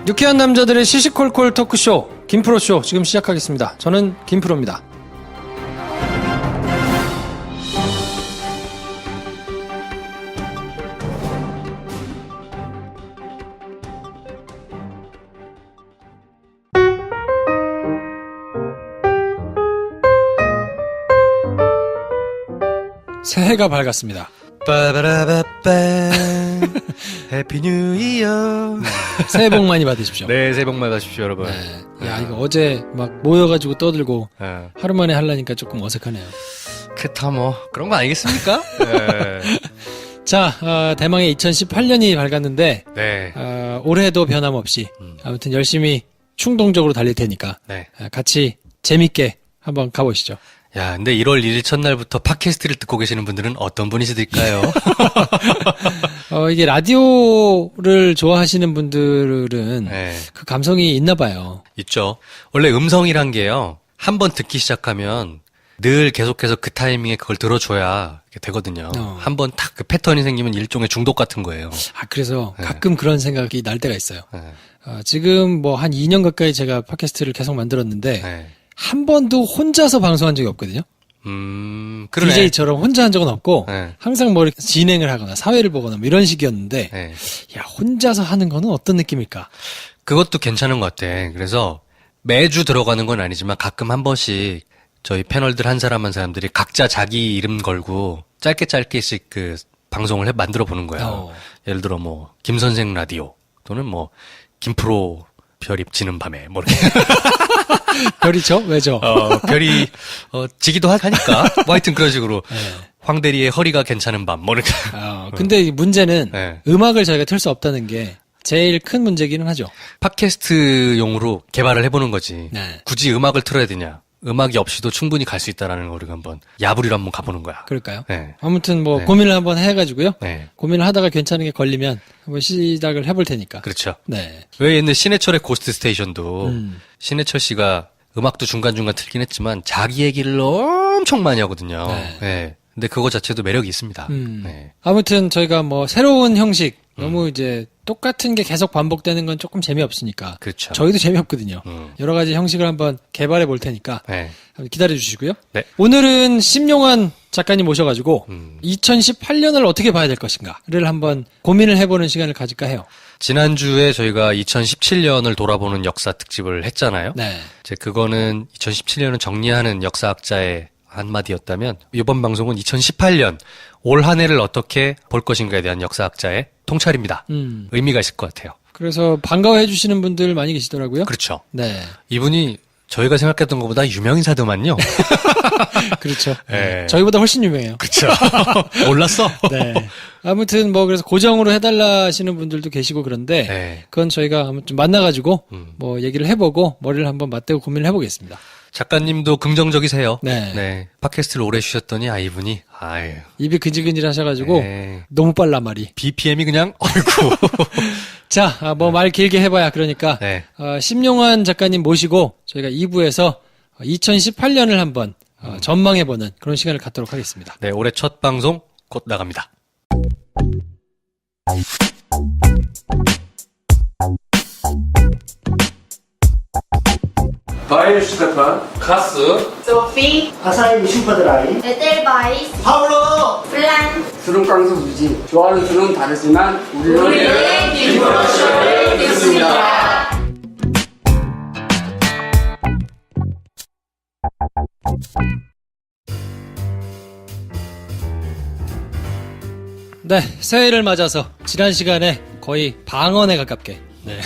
유쾌한 남자들의 시시콜콜 토크쇼 김프로쇼 지금 시작하겠습니다. 저는 김프로입니다. 새해가 밝았습니다. 빠바라바빠 해피 뉴 이어. 새해 복 많이 받으십시오. 네, 새해 복 많이 받으십시오, 여러분. 네. 야, 이거 어제 막 모여가지고 떠들고 네. 하루 만에 하려니까 조금 어색하네요. 그렇다 뭐 그런 거 아니겠습니까? 네. 자, 대망의 2018년이 밝았는데 네. 올해도 변함없이 아무튼 열심히 충동적으로 달릴 테니까 네. 같이 재밌게 한번 가보시죠. 야, 근데 1월 1일 첫날부터 팟캐스트를 듣고 계시는 분들은 어떤 분이실까요? 이게 라디오를 좋아하시는 분들은 네. 그 감성이 있나 봐요. 있죠. 원래 음성이란 게요. 한번 듣기 시작하면 늘 계속해서 그 타이밍에 그걸 들어줘야 이렇게 되거든요. 한번 딱 그 패턴이 생기면 일종의 중독 같은 거예요. 그래서 네. 가끔 그런 생각이 날 때가 있어요. 네. 지금 뭐 한 2년 가까이 제가 팟캐스트를 계속 만들었는데 네. 한 번도 혼자서 방송한 적이 없거든요. 그러네. DJ처럼 혼자 한 적은 없고 네. 항상 뭐 이렇게 진행을 하거나 사회를 보거나 뭐 이런 식이었는데 네. 야, 혼자서 하는 거는 어떤 느낌일까? 그것도 괜찮은 것 같아. 그래서 매주 들어가는 건 아니지만 가끔 한 번씩 저희 패널들 한 사람 한 사람들이 각자 자기 이름 걸고 짧게씩 그 방송을 만들어 보는 거야. 예를 들어 뭐 김선생 라디오 또는 뭐 김프로 별이 지는 밤에 뭐 이렇게. 별이죠? 왜죠? 별이 지기도 하니까 뭐 하여튼 그런 식으로. 네. 황대리의 허리가 괜찮은 밤 뭐 이렇게. 근데 문제는 네. 음악을 저희가 틀 수 없다는 게 제일 큰 문제기는 하죠. 팟캐스트용으로 개발을 해보는 거지. 네. 굳이 음악을 틀어야 되냐. 음악이 없이도 충분히 갈 수 있다라는 걸 우리가 한번 야부리로 한번 가보는 거야. 그럴까요? 네. 아무튼 뭐 네. 고민을 한번 해가지고요. 네. 고민을 하다가 괜찮은 게 걸리면 한번 시작을 해볼 테니까. 그렇죠. 네. 왜 옛날 신해철의 고스트 스테이션도 음. 신해철 씨가 음악도 중간중간 틀긴 했지만 자기 얘기를 엄청 많이 하거든요. 네. 네. 근데 그거 자체도 매력이 있습니다. 음. 네. 아무튼 저희가 뭐 새로운 형식, 너무 이제 똑같은 게 계속 반복되는 건 조금 재미없으니까. 그렇죠. 저희도 재미없거든요. 음. 여러 가지 형식을 한번 개발해 볼 테니까 네. 한번 기다려 주시고요. 네. 오늘은 심용환 작가님 모셔가지고 2018년을 어떻게 봐야 될 것인가를 한번 고민을 해보는 시간을 가질까 해요. 지난주에 저희가 2017년을 돌아보는 역사 특집을 했잖아요. 네. 이제 그거는 2017년을 정리하는 역사학자의 한마디였다면 이번 방송은 2018년 올 한 해를 어떻게 볼 것인가에 대한 역사학자의 통찰입니다. 의미가 있을 것 같아요. 그래서 반가워해 주시는 분들 많이 계시더라고요. 그렇죠. 네. 이분이 저희가 생각했던 것보다 유명인사더만요. 그렇죠. 네. 저희보다 훨씬 유명해요. 그렇죠. 몰랐어? 네. 아무튼 뭐 그래서 고정으로 해달라 하시는 분들도 계시고 그런데 네. 그건 저희가 아무튼 만나가지고 뭐 얘기를 해보고 머리를 한번 맞대고 고민을 해보겠습니다. 작가님도 긍정적이세요. 네. 팟캐스트를 오래 쉬셨더니 이분이 아유. 입이 근질근질 하셔가지고 네. 너무 빨라 말이. BPM이 그냥 어이구. 자, 뭐 말 길게 해봐야 그러니까 네. 심용환 작가님 모시고 저희가 2부에서 2018년을 한번 전망해보는 그런 시간을 갖도록 하겠습니다. 네, 올해 첫 방송 곧 나갑니다. Daher Stefan, 가스, Sophie, 화사의 슈퍼드라이 Edelweiss, 파울로 Flan. 수능 깡수 유지. 좋아하는 수는 다르지만 우리는 김프로쇼를 듣습니다. 네, 새해를 맞아서 지난 시간에 거의 방언에 가깝게 네.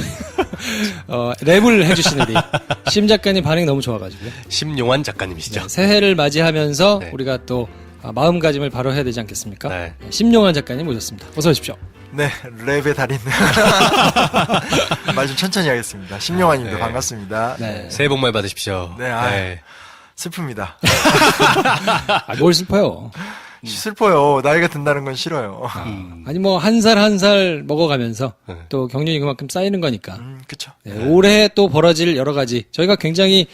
랩을 해주시는 우리 심 작가님 반응이 너무 좋아가지고요. 심용환 작가님이시죠. 네, 새해를 맞이하면서 네. 우리가 또 마음가짐을 바로 해야 되지 않겠습니까? 네. 심용환 작가님 모셨습니다. 어서 오십시오. 네, 랩의 달인 말 좀 천천히 하겠습니다. 심용환님도 네. 반갑습니다. 네. 새해 복 많이 받으십시오. 네, 슬픕니다. 뭘 슬퍼요? 슬퍼요. 나이가 든다는 건 싫어요. 아니 뭐 한 살 한 살 먹어가면서 네. 또 경륜이 그만큼 쌓이는 거니까 그쵸. 네, 올해 또 벌어질 여러 가지 저희가 굉장히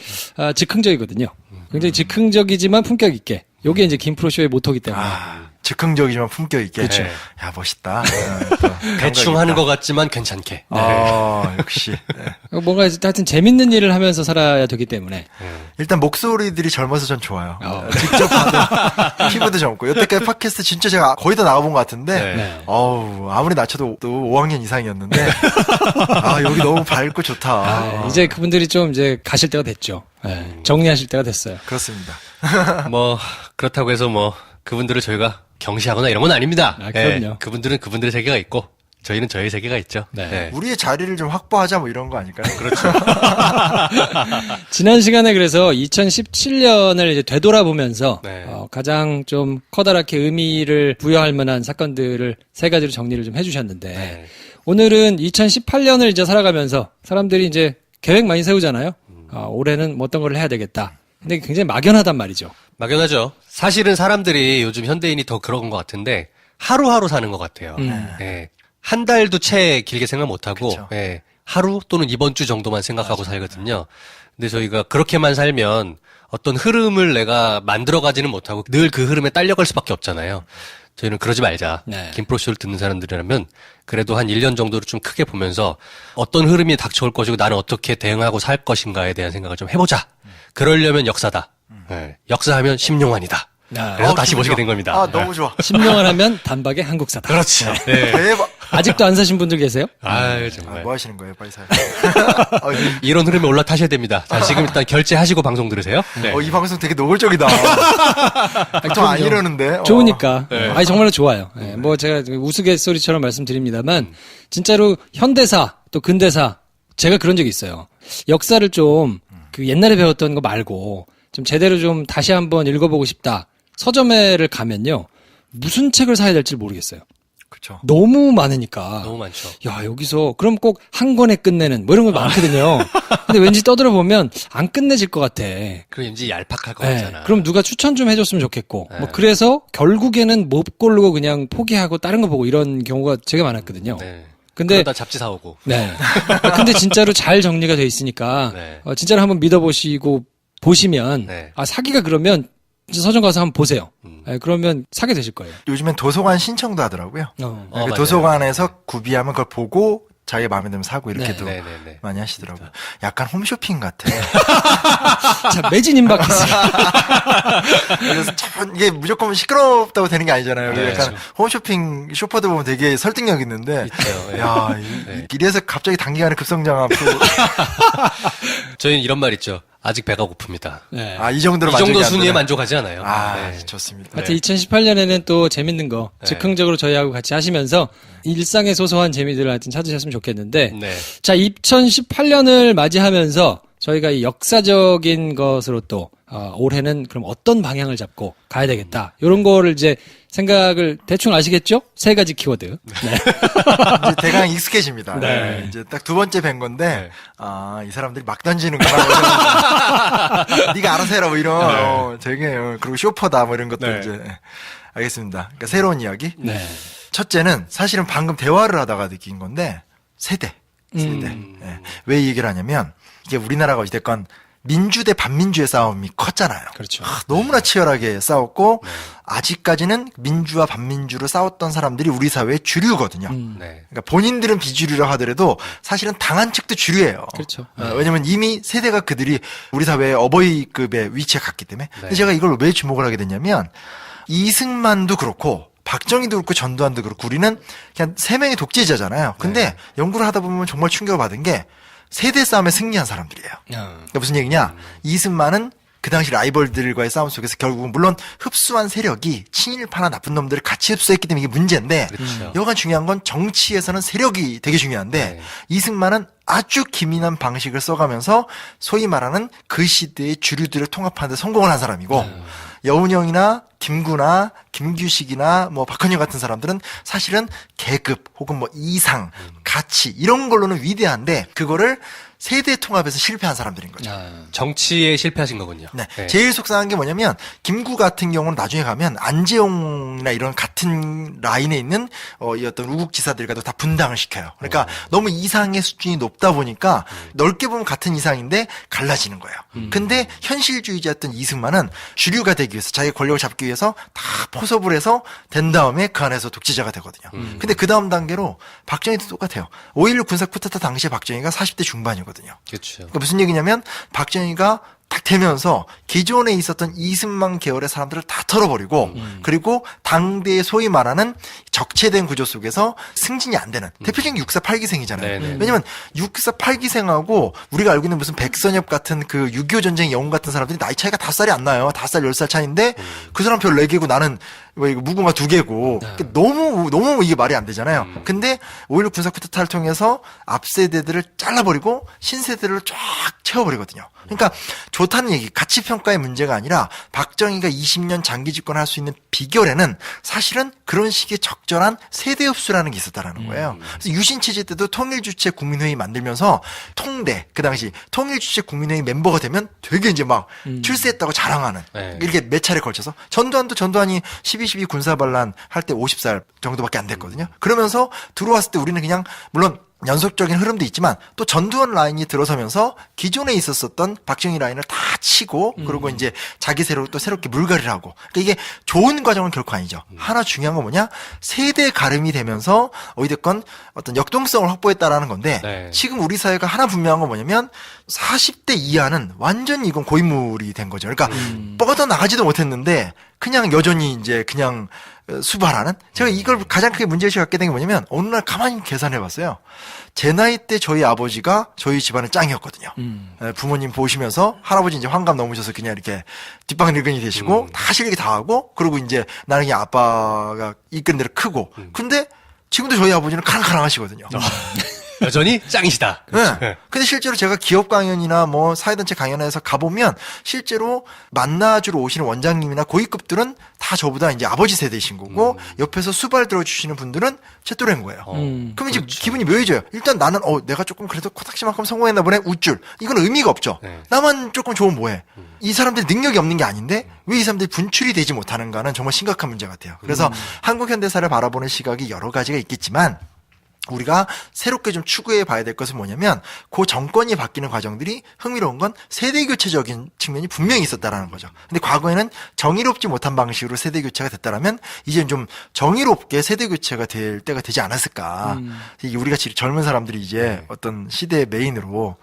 즉흥적이거든요. 굉장히 즉흥적이지만 품격 있게 요게 이제 김프로쇼의 모토기 때문에 즉흥적이지만 품격 있게. 그쵸. 야, 멋있다. 대충 하는 것 같지만 괜찮게. 역시. 네. 뭔가 하여튼 재밌는 일을 하면서 살아야 되기 때문에. 일단 목소리들이 젊어서 전 좋아요. 직접 봐도 피부도 젊고. 여태까지 팟캐스트 진짜 제가 거의 다 나가본 것 같은데, 네. 아무리 낮춰도 또 5학년 이상이었는데, 여기 너무 밝고 좋다. 이제 그분들이 좀 이제 가실 때가 됐죠. 네, 정리하실 때가 됐어요. 그렇습니다. 뭐 그렇다고 해서 뭐 그분들을 저희가 경시하거나 이런 건 아닙니다. 그럼요. 그분들은 그분들의 세계가 있고 저희는 저희 세계가 있죠. 네. 우리의 자리를 좀 확보하자 뭐 이런 거 아닐까요? 그렇죠. 지난 시간에 그래서 2017년을 이제 되돌아보면서 네. 가장 좀 커다랗게 의미를 부여할 만한 사건들을 세 가지로 정리를 좀 해주셨는데 네. 오늘은 2018년을 이제 살아가면서 사람들이 이제 계획 많이 세우잖아요. 올해는 뭐 어떤 걸 해야 되겠다. 근데 굉장히 막연하단 말이죠. 막연하죠. 사실은 사람들이 요즘 현대인이 더 그런 것 같은데 하루하루 사는 것 같아요. 예. 한 달도 채 길게 생각 못하고 그쵸. 예. 하루 또는 이번 주 정도만 생각하고 살거든요. 근데 저희가 그렇게만 살면 어떤 흐름을 내가 만들어가지는 못하고 늘 그 흐름에 딸려갈 수밖에 없잖아요. 저희는 그러지 말자. 네. 김프로쇼를 듣는 사람들이라면 그래도 한 1년 정도를 좀 크게 보면서 어떤 흐름이 닥쳐올 것이고 나는 어떻게 대응하고 살 것인가에 대한 생각을 좀 해보자. 그러려면 역사다. 예. 역사하면 심용환이다. 그래서 다시 기분 모시게 좋아. 된 겁니다. 너무 좋아. 10년을 하면 단박에 한국사다. 그렇죠. 네. 대박. 아직도 안 사신 분들 계세요? 아유, 정말. 뭐 하시는 거예요? 빨리 사요. 이런 흐름에 올라타셔야 됩니다. 자, 지금 일단 결제하시고 방송 들으세요. 네. 이 방송 되게 노골적이다. 보통 안 이러는데. 좋으니까. 네. 아니, 정말로 좋아요. 예, 뭐 제가 우스갯소리처럼 말씀드립니다만, 진짜로 현대사, 또 근대사, 제가 그런 적이 있어요. 역사를 좀, 그 옛날에 배웠던 거 말고, 좀 제대로 좀 다시 한번 읽어보고 싶다. 서점에를 가면요. 무슨 책을 사야 될지 모르겠어요. 그렇죠. 너무 많으니까. 너무 많죠. 야, 여기서, 그럼 꼭 한 권에 끝내는, 뭐 이런 거 많거든요. 근데 왠지 떠들어 보면 안 끝내질 것 같아. 그럼 왠지 얄팍할 것 네, 같잖아. 그럼 누가 추천 좀 해줬으면 좋겠고. 네. 뭐 그래서 결국에는 못 고르고 그냥 포기하고 다른 거 보고 이런 경우가 되게 많았거든요. 네. 근데 그러다 잡지 사오고. 네. 근데 진짜로 잘 정리가 돼 있으니까 네. 진짜로 한번 믿어보시고 보시면 네. 사기가 그러면 서점 가서 한번 보세요. 네, 그러면 사게 되실 거예요. 요즘엔 도서관 신청도 하더라고요. 맞아요. 도서관에서 구비하면 그걸 보고 자기 마음에 들면 사고 이렇게도 네. 많이 하시더라고요. 약간 홈쇼핑 같아. 자, 매진 임박했어요. 그래서 참 이게 무조건 시끄럽다고 되는 게 아니잖아요. 네, 약간 홈쇼핑 쇼퍼들 보면 되게 설득력 있는데, 있죠. 네. 야, 이래서 갑자기 단기간에 급성장하고, 저희는 이런 말 있죠. 아직 배가 고픕니다. 네. 이 정도로 이 정도 만족이 안 순위에 되네. 만족하지 않아요. 네. 좋습니다. 하여튼 2018년에는 또 재밌는 거 네. 즉흥적으로 저희하고 같이 하시면서 일상의 소소한 재미들을 하여튼 찾으셨으면 좋겠는데 네. 자 2018년을 맞이하면서 저희가 이 역사적인 것으로 또 올해는 그럼 어떤 방향을 잡고 가야 되겠다 이런 거를 이제 생각을 대충 아시겠죠? 세 가지 키워드. 네. 이제 대강 익숙해집니다. 네. 이제 딱 두 번째 뵌 건데, 네. 이 사람들이 막 던지는구나. 네가 알아서 해라, 뭐 이런, 되게, 그리고 쇼퍼다, 뭐 이런 것들 네. 이제. 알겠습니다. 그러니까 새로운 이야기. 네. 첫째는 사실은 방금 대화를 하다가 느낀 건데, 세대. 예. 왜 이 얘기를 하냐면, 이게 우리나라가 어찌됐건 민주 대 반민주의 싸움이 컸잖아요. 그렇죠. 너무나 치열하게 싸웠고, 아직까지는 민주와 반민주로 싸웠던 사람들이 우리 사회의 주류거든요. 네. 그러니까 본인들은 비주류라 하더라도 사실은 당한 측도 주류예요. 그렇죠. 왜냐면 이미 세대가 그들이 우리 사회의 어버이급의 위치에 갔기 때문에. 근데 제가 이걸 왜 주목을 하게 됐냐면, 이승만도 그렇고, 박정희도 그렇고, 전두환도 그렇고, 우리는 그냥 세 명의 독재자잖아요. 근데 연구를 하다 보면 정말 충격을 받은 게, 세대 싸움에 승리한 사람들이에요. 그러니까 무슨 얘기냐? 이승만은 그 당시 라이벌들과의 싸움 속에서 결국은 물론 흡수한 세력이 친일파나 나쁜 놈들을 같이 흡수했기 때문에 이게 문제인데 그렇죠. 여간 중요한 건 정치에서는 세력이 되게 중요한데 네. 이승만은 아주 기민한 방식을 써가면서 소위 말하는 그 시대의 주류들을 통합하는 데 성공을 한 사람이고 여운형이나 김구나 김규식이나 뭐 박헌영 같은 사람들은 사실은 계급 혹은 뭐 이상, 가치 이런 걸로는 위대한데 그거를 세대 통합에서 실패한 사람들인 거죠. 정치에 실패하신 거군요. 네. 제일 속상한 게 뭐냐면 김구 같은 경우는 나중에 가면 안재홍이나 이런 같은 라인에 있는 이 어떤 우국지사들과도 다 분당을 시켜요. 그러니까 너무 이상의 수준이 높다 보니까 넓게 보면 같은 이상인데 갈라지는 거예요. 근데 현실주의자였던 이승만은 주류가 되기 위해서 자기 권력을 잡기 위해서 다 포섭을 해서 된 다음에 그 안에서 독재자가 되거든요. 근데 그 다음 단계로 박정희도 똑같아요. 5.16 군사 쿠데타 당시에 박정희가 40대 중반이거든요. 그렇죠. 그러니까 무슨 얘기냐면 박정희가 딱 되면서 기존에 있었던 이승만 계열의 사람들을 다 털어버리고 그리고 당대의 소위 말하는 적체된 구조 속에서 승진이 안 되는 대표적인 6.4 8기생이잖아요. 네네. 왜냐면 6.4 8기생하고 우리가 알고 있는 무슨 백선엽 같은 그 6.25 전쟁 영웅 같은 사람들이 나이 차이가 5살이 안 나요. 5살, 10살 차이인데 그 사람 별 4개고 나는 왜 이거 무궁화 2개고 그러니까 너무 이게 말이 안 되잖아요. 근데 5.16 군사 쿠데타를 통해서 앞 세대들을 잘라버리고 신세대를 쫙 채워버리거든요. 그러니까 좋다는 얘기, 가치 평가의 문제가 아니라 박정희가 20년 장기 집권할 수 있는 비결에는 사실은 그런 식의 적절한 세대 흡수라는 게 있었다라는 거예요. 그래서 유신 체제 때도 통일주체 국민회의 만들면서 통대 그 당시 통일주체 국민회의 멤버가 되면 되게 이제 막 출세했다고 자랑하는 네. 이렇게 몇 차례 걸쳐서 전두환이 12.12 군사반란 할 때 50살 정도밖에 안 됐거든요. 그러면서 들어왔을 때 우리는 그냥 물론 연속적인 흐름도 있지만 또 전두환 라인이 들어서면서 기존에 있었었던 박정희 라인을 다 치고 그리고 이제 자기 세로 또 새롭게 물갈이를 하고 그러니까 이게 좋은 과정은 결코 아니죠. 하나 중요한 건 뭐냐 세대 가름이 되면서 어찌됐건 어떤 역동성을 확보했다라는 건데 네. 지금 우리 사회가 하나 분명한 건 뭐냐면 40대 이하는 완전히 이건 고인물이 된 거죠. 그러니까 뻗어 나가지도 못했는데 그냥 여전히 이제 그냥 수발하는 제가 이걸 가장 크게 문제의식을 갖게 된 게 뭐냐면 어느 날 가만히 계산해 봤어요. 제 나이 때 저희 아버지가 저희 집안의 짱이었거든요. 부모님 보시면서 할아버지 이제 환갑 넘으셔서 그냥 이렇게 뒷방 늙은이 되시고 다 실력이 다 하고 그리고 이제 나는 그냥 아빠가 이끄는 대로 크고 근데 지금도 저희 아버지는 카랑카랑하시거든요. 여전히 짱이시다. 네. 근데 실제로 제가 기업 강연이나 뭐 사회단체 강연에서 가보면 실제로 만나주러 오시는 원장님이나 고위급들은 다 저보다 이제 아버지 세대이신 거고 옆에서 수발 들어주시는 분들은 제 또래인 거예요. 그럼 이제 기분이 묘해져요. 일단 나는 내가 조금 그래도 코딱지만큼 성공했나 보네 웃줄. 이건 의미가 없죠. 네. 나만 조금 좋으면 뭐해. 이 사람들이 능력이 없는 게 아닌데 왜 이 사람들이 분출이 되지 못하는가는 정말 심각한 문제 같아요. 그래서 한국 현대사를 바라보는 시각이 여러 가지가 있겠지만 우리가 새롭게 좀 추구해 봐야 될 것은 뭐냐면 그 정권이 바뀌는 과정들이 흥미로운 건 세대 교체적인 측면이 분명히 있었다라는 거죠. 근데 과거에는 정의롭지 못한 방식으로 세대 교체가 됐다라면 이제는 좀 정의롭게 세대 교체가 될 때가 되지 않았을까. 우리 같이 젊은 사람들이 이제 어떤 시대의 메인으로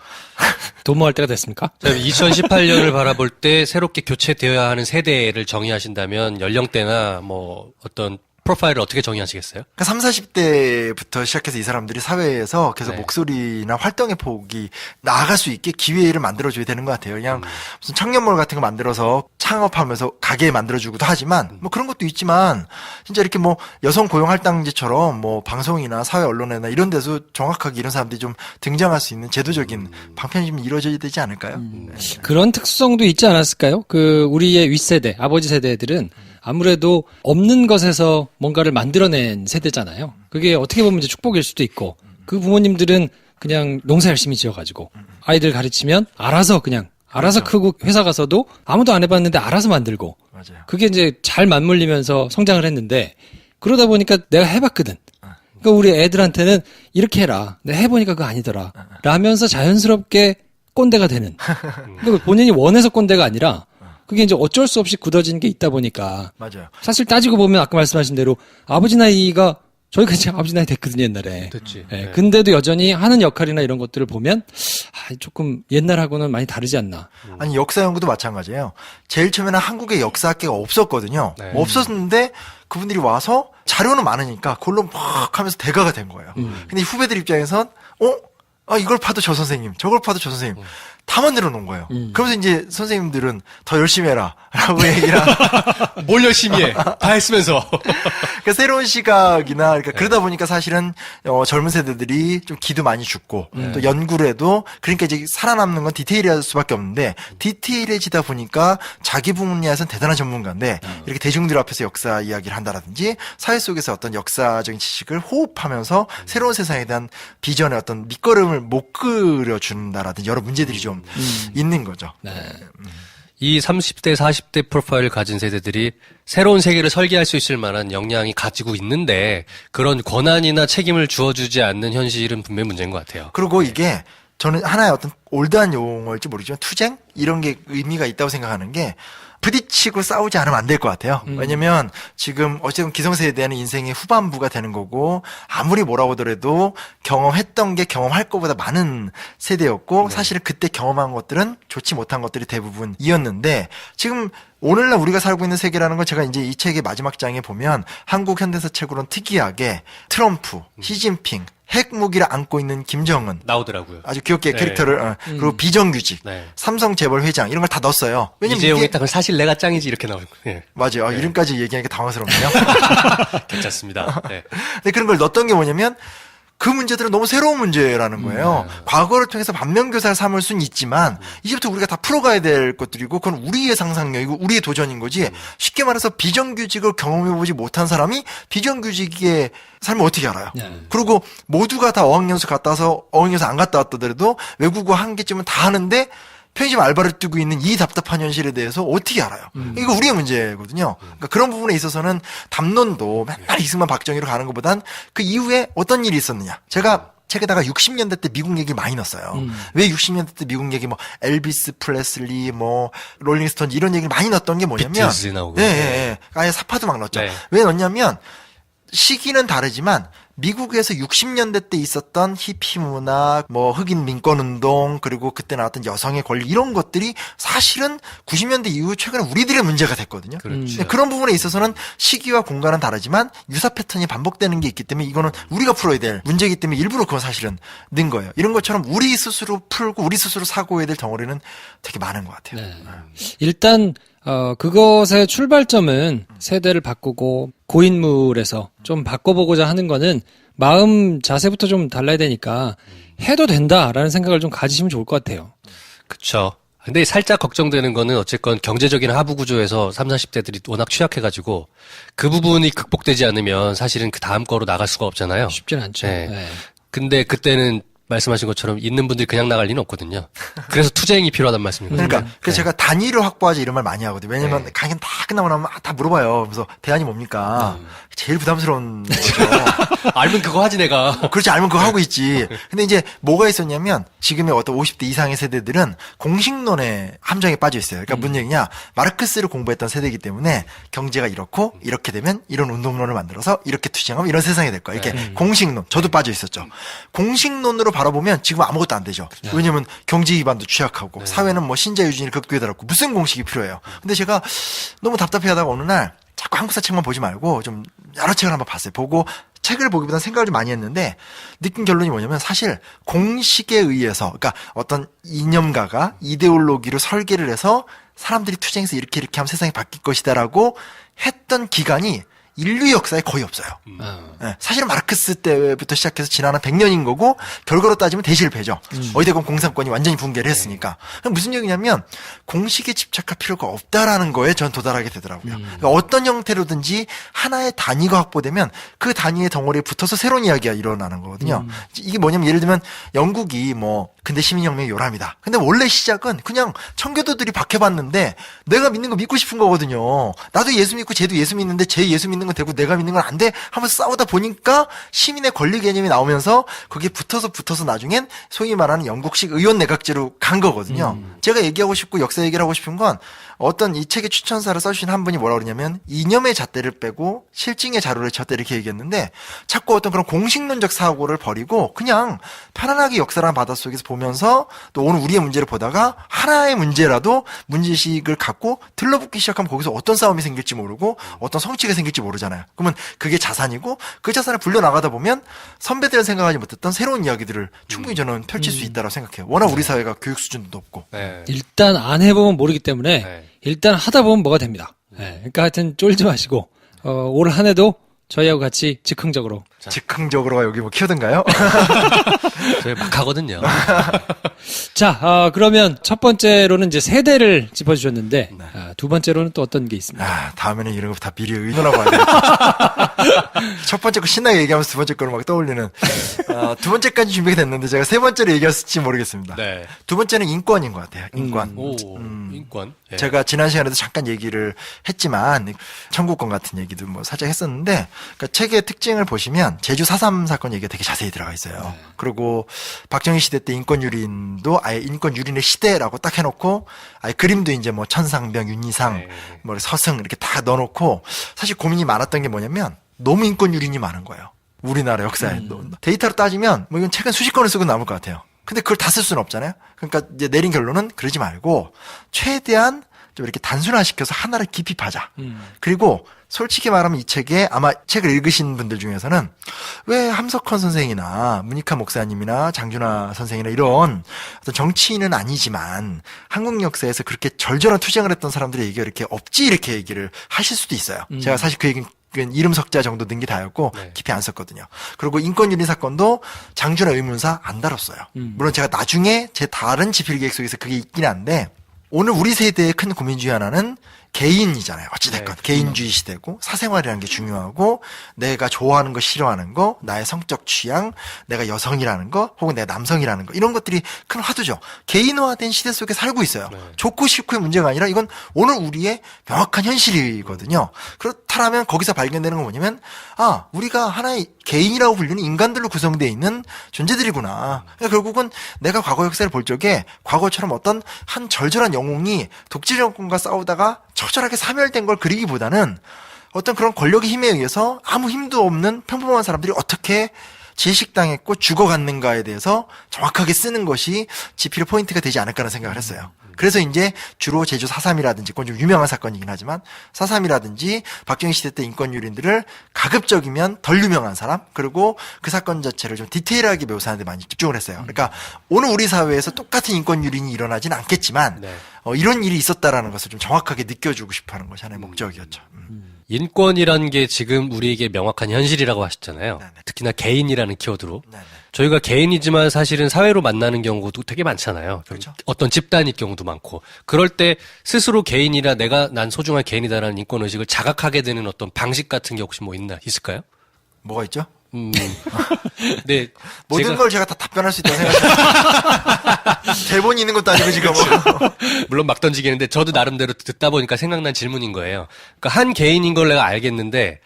도모할 때가 됐습니까? 2018년을 바라볼 때 새롭게 교체되어야 하는 세대를 정의하신다면 연령대나 뭐 어떤 프로파일을 어떻게 정의하시겠어요? 그러니까 30, 40대부터 시작해서 이 사람들이 사회에서 계속 네. 목소리나 활동의 폭이 나아갈 수 있게 기회를 만들어줘야 되는 것 같아요. 그냥 무슨 청년몰 같은 거 만들어서 창업하면서 가게 만들어주기도 하지만 뭐 그런 것도 있지만 진짜 이렇게 뭐 여성 고용할당제처럼 뭐 방송이나 사회 언론이나 이런 데서 정확하게 이런 사람들이 좀 등장할 수 있는 제도적인 방편이 좀 이루어져야 되지 않을까요? 네. 그런 특수성도 있지 않았을까요? 우리의 윗세대, 아버지 세대들은 아무래도 없는 것에서 뭔가를 만들어낸 세대잖아요. 그게 어떻게 보면 이제 축복일 수도 있고, 그 부모님들은 그냥 농사 열심히 지어가지고, 아이들 가르치면 알아서 그렇죠. 크고 회사 가서도 아무도 안 해봤는데 알아서 만들고, 맞아요. 그게 이제 잘 맞물리면서 성장을 했는데, 그러다 보니까 내가 해봤거든. 그러니까 우리 애들한테는 이렇게 해라. 내가 해보니까 그거 아니더라. 라면서 자연스럽게 꼰대가 되는. 그러니까 본인이 원해서 꼰대가 아니라, 그게 이제 어쩔 수 없이 굳어진 게 있다 보니까. 맞아요. 사실 따지고 보면 아까 말씀하신 대로 아버지 나이가 저희가 이제 아버지 나이 됐거든요, 옛날에. 됐지. 예, 네. 근데도 여전히 하는 역할이나 이런 것들을 보면 조금 옛날하고는 많이 다르지 않나. 아니 역사 연구도 마찬가지예요. 제일 처음에는 한국에 역사학계가 없었거든요. 네. 없었는데 그분들이 와서 자료는 많으니까 그걸로 막 하면서 대가가 된 거예요. 근데 후배들 입장에선 이걸 파도 저 선생님, 저걸 파도 저 선생님. 다 만들어 놓은 거예요. 그러면서 이제 선생님들은 더 열심히 해라. 라고 얘기를 뭘 열심히 해? 다 했으면서. 그러니까 새로운 시각이나 그러니까 그러다 보니까 사실은 젊은 세대들이 좀 기도 많이 죽고 또 연구를 해도 그러니까 이제 살아남는 건 디테일할 수밖에 없는데 디테일해지다 보니까 자기 분야에서는 대단한 전문가인데 이렇게 대중들 앞에서 역사 이야기를 한다라든지 사회 속에서 어떤 역사적인 지식을 호흡하면서 새로운 세상에 대한 비전의 어떤 밑거름을 못 그려준다라든지 여러 문제들이 좀 있는 거죠. 네. 이 30대, 40대 프로파일을 가진 세대들이 새로운 세계를 설계할 수 있을 만한 역량이 가지고 있는데 그런 권한이나 책임을 주어주지 않는 현실은 분명히 문제인 것 같아요. 그리고 이게 저는 하나의 어떤 올드한 용어일지 모르지만 투쟁? 이런 게 의미가 있다고 생각하는 게 부딪히고 싸우지 않으면 안 될 것 같아요. 왜냐면 지금 어쨌든 기성세대는 인생의 후반부가 되는 거고 아무리 뭐라고 하더라도 경험했던 게 경험할 것보다 많은 세대였고 사실은 그때 경험한 것들은 좋지 못한 것들이 대부분이었는데 지금 오늘날 우리가 살고 있는 세계라는 건 제가 이제 이 책의 마지막 장에 보면 한국 현대사 책으로는 특이하게 트럼프, 시진핑, 핵무기를 안고 있는 김정은 나오더라고요. 아주 귀엽게 네. 캐릭터를 그리고 비정규직, 네. 삼성 재벌 회장 이런 걸 다 넣었어요. 왜냐면 이재용이 이게 딱 사실 내가 짱이지 이렇게 나오는 거예요. 맞아요. 이름까지 얘기하니까 당황스럽네요. 괜찮습니다. 네. 근데 그런 걸 넣었던 게 뭐냐면 그 문제들은 너무 새로운 문제라는 거예요. 과거를 통해서 반면교사를 삼을 수는 있지만 이제부터 우리가 다 풀어가야 될 것들이고 그건 우리의 상상력이고 우리의 도전인 거지. 쉽게 말해서 비정규직을 경험해보지 못한 사람이 비정규직의 삶을 어떻게 알아요? 그리고 모두가 다 어학연수 갔다 와서 어학연수 안 갔다 왔다더라도 외국어 한 개쯤은 다 하는데 편의점 알바를 뛰고 있는 이 답답한 현실에 대해서 어떻게 알아요? 이거 우리의 문제거든요. 그러니까 그런 부분에 있어서는 담론도 맨날 이승만 박정희로 가는 것보단 그 이후에 어떤 일이 있었느냐. 제가 책에다가 60년대 때 미국 얘기 많이 넣었어요. 왜 60년대 때 미국 얘기 뭐 엘비스 프레슬리 뭐 롤링스톤 이런 얘기를 많이 넣었던 게 뭐냐면 비틀즈 나오고. 예. 아예 사파도 막 넣었죠. 네. 왜 넣냐면 시기는 다르지만 미국에서 60년대 때 있었던 히피 문화, 뭐 흑인 민권 운동, 그리고 그때 나왔던 여성의 권리 이런 것들이 사실은 90년대 이후 최근에 우리들의 문제가 됐거든요. 그렇죠. 그런 부분에 있어서는 시기와 공간은 다르지만 유사 패턴이 반복되는 게 있기 때문에 이거는 우리가 풀어야 될 문제이기 때문에 일부러 그건 사실은 넣은 거예요. 이런 것처럼 우리 스스로 풀고 우리 스스로 사고해야 될 덩어리는 되게 많은 것 같아요. 네. 일단 그것의 출발점은 세대를 바꾸고 고인물에서 좀 바꿔보고자 하는 거는 마음 자세부터 좀 달라야 되니까 해도 된다라는 생각을 좀 가지시면 좋을 것 같아요. 그쵸. 근데 살짝 걱정되는 거는 어쨌건 경제적인 하부 구조에서 30, 40대들이 워낙 취약해가지고 그 부분이 극복되지 않으면 사실은 그 다음 거로 나갈 수가 없잖아요. 쉽진 않죠. 네. 네. 근데 그때는 말씀하신 것처럼 있는 분들이 그냥 나갈 리는 없거든요. 그래서 투쟁이 필요하다는 말씀이거든요. 그러니까 그래서 제가 단위를 확보하지 이런 말 많이 하거든요. 왜냐면 네. 강연 다 끝나고 나면 다 물어봐요. 그래서 대안이 뭡니까? 제일 부담스러운 거죠. 알면 그거 하지 내가. 그렇지 알면 그거 하고 있지. 근데 이제 뭐가 있었냐면 지금의 어떤 50대 이상의 세대들은 공식론의 함정에 빠져 있어요. 그러니까 무슨 얘기냐? 마르크스를 공부했던 세대이기 때문에 경제가 이렇고 이렇게 되면 이런 운동론을 만들어서 이렇게 투쟁하면 이런 세상이 될 거야. 이렇게 공식론. 저도 빠져 있었죠. 공식론으로 바라보면 지금 아무것도 안 되죠. 왜냐면 경제 기반도 취약하고 사회는 뭐 신자 유진이 극도에 달았고 무슨 공식이 필요해요. 근데 제가 너무 답답해하다가 어느 날 자꾸 한국사 책만 보지 말고 좀 여러 책을 한번 봤어요. 보고 책을 보기보다는 생각을 좀 많이 했는데 느낀 결론이 뭐냐면 사실 공식에 의해서 그러니까 어떤 이념가가 이데올로기로 설계를 해서 사람들이 투쟁해서 이렇게 하면 세상이 바뀔 것이다라고 했던 기간이 인류 역사에 거의 없어요. 네, 사실은 마르크스 때부터 시작해서 지난 100년인 거고 결과로 따지면 대실패죠. 어디대건 공산권이 완전히 붕괴를 했으니까. 그럼 무슨 얘기냐면 공식에 집착할 필요가 없다라는 거에 전 도달하게 되더라고요. 그러니까 어떤 형태로든지 하나의 단위가 확보되면 그 단위의 덩어리에 붙어서 새로운 이야기가 일어나는 거거든요. 이게 뭐냐면 예를 들면 영국이 뭐 근대 시민혁명의 요람이다. 근데 원래 시작은 그냥 청교도들이 박해봤는데 내가 믿는 거 믿고 싶은 거거든요. 나도 예수 믿고 쟤도 예수 믿는데 쟤 예수 믿는 건 되고 내가 믿는 건 안 돼 하면서 싸우다 보니까 시민의 권리 개념이 나오면서 거기에 붙어서 나중엔 소위 말하는 영국식 의원 내각제로 간 거거든요. 제가 얘기하고 싶고 역사 얘기를 하고 싶은 건 어떤 이 책의 추천사를 써주신 한 분이 뭐라고 그러냐면 이념의 잣대를 빼고 실증의 자루를 쳤다 이렇게 얘기했는데 자꾸 어떤 그런 공식론적 사고를 버리고 그냥 편안하게 역사라는 바닷속에서 보면서 또 오늘 우리의 문제를 보다가 하나의 문제라도 문제의식을 갖고 들러붙기 시작하면 거기서 어떤 싸움이 생길지 모르고 어떤 성취가 생길지 모르잖아요. 그러면 그게 자산이고 그 자산을 불려나가다 보면 선배들은 생각하지 못했던 새로운 이야기들을 충분히 저는 펼칠 수 있다고 생각해요. 워낙 우리 사회가 교육 수준도 높고. 네. 일단 안 해보면 모르기 때문에 네. 일단 하다 보면 뭐가 됩니다. 네. 그러니까 하여튼 쫄지 마시고 올 한 해도 저희하고 같이 즉흥적으로 즉흥적으로가 여기 뭐 키워든가요? 저희 막 하거든요. 자 그러면 첫 번째로는 이제 세대를 짚어주셨는데 두 번째로는 또 어떤 게 있습니까? 다음에는 이런 거 다 미리 의논하고 와야 되겠다. 첫 번째 거 신나게 얘기하면서 두 번째 거를 막 떠올리는. 두 번째까지 준비가 됐는데 제가 세 번째로 얘기했을지 모르겠습니다. 네. 두 번째는 인권인 것 같아요. 인권. 오, 인권. 네. 제가 지난 시간에도 잠깐 얘기를 했지만 청구권 같은 얘기도 뭐 살짝 했었는데 그러니까 책의 특징을 보시면 제주 4.3 사건 얘기가 되게 자세히 들어가 있어요. 그리고 박정희 시대 때 인권유린도 아예 인권유린의 시대라고 딱 해놓고 아예 그림도 이제 뭐 천상병, 윤희상, 뭐 서승 이렇게 다 넣어놓고 사실 고민이 많았던 게 뭐냐면 너무 인권유린이 많은 거예요. 우리나라 역사에. 데이터로 따지면 뭐 이건 책은 수십 권을 쓰고 남을 것 같아요. 근데 그걸 다 쓸 수는 없잖아요. 그러니까 이제 내린 결론은 그러지 말고 최대한 좀 이렇게 단순화시켜서 하나를 깊이 파자. 그리고 솔직히 말하면 이 책에 아마 책을 읽으신 분들 중에서는 왜 함석헌 선생이나 문익환 목사님이나 장준하 선생이나 이런 어떤 정치인은 아니지만 한국 역사에서 그렇게 절절한 투쟁을 했던 사람들의 얘기가 이렇게 없지 이렇게 얘기를 하실 수도 있어요. 제가 사실 그 얘기는 이름 석자 정도 는 게 다였고 깊이 안 썼거든요. 그리고 인권유린 사건도 장준하 의문사 안 다뤘어요. 물론 제가 나중에 제 다른 집필계획 속에서 그게 있긴 한데 오늘 우리 세대의 큰 고민 중에 하나는 개인이잖아요. 어찌됐건 개인주의 시대고 사생활이라는 게 중요하고 내가 좋아하는 거 싫어하는 거 나의 성적 취향 내가 여성이라는 거 혹은 내가 남성이라는 거 이런 것들이 큰 화두죠. 개인화된 시대 속에 살고 있어요. 좋고 싫고의 문제가 아니라 이건 오늘 우리의 명확한 현실이거든요. 그렇다면 거기서 발견되는 건 뭐냐면 아 우리가 하나의 개인이라고 불리는 인간들로 구성되어 있는 존재들이구나. 그러니까 결국은 내가 과거 역사를 볼 적에 과거처럼 어떤 한 절절한 영웅이 독재 정권과 싸우다가 처절하게 사멸된 걸 그리기보다는 어떤 그런 권력의 힘에 의해서 아무 힘도 없는 평범한 사람들이 어떻게 질식당했고 죽어갔는가에 대해서 정확하게 쓰는 것이 지필의 포인트가 되지 않을까라는 생각을 했어요. 그래서 이제 주로 제주 4.3이라든지 그건 좀 유명한 사건이긴 하지만 4.3이라든지 박정희 시대 때 인권유린들을 가급적이면 덜 유명한 사람 그리고 그 사건 자체를 좀 디테일하게 묘사하는 데 많이 집중을 했어요. 그러니까 오늘 우리 사회에서 똑같은 인권유린이 일어나진 않겠지만 이런 일이 있었다라는 것을 좀 정확하게 느껴주고 싶어하는 것이 하나의 목적이었죠. 인권이라는 게 지금 우리에게 명확한 현실이라고 하셨잖아요. 네네. 특히나 개인이라는 키워드로. 네네. 저희가 개인이지만 사실은 사회로 만나는 경우도 되게 많잖아요. 그렇죠. 어떤 집단일 경우도 많고. 그럴 때 스스로 개인이라 난 소중한 개인이다라는 인권의식을 자각하게 되는 어떤 방식 같은 게 혹시 뭐 있을까요? 뭐가 있죠? 네. 모든 걸 제가 다 답변할 수 있다고 생각해요. 대본이 있는 것도 아니고 지금. 물론 막 던지겠는데 저도 나름대로 듣다 보니까 생각난 질문인 거예요. 그러니까 한 개인인 걸 내가 알겠는데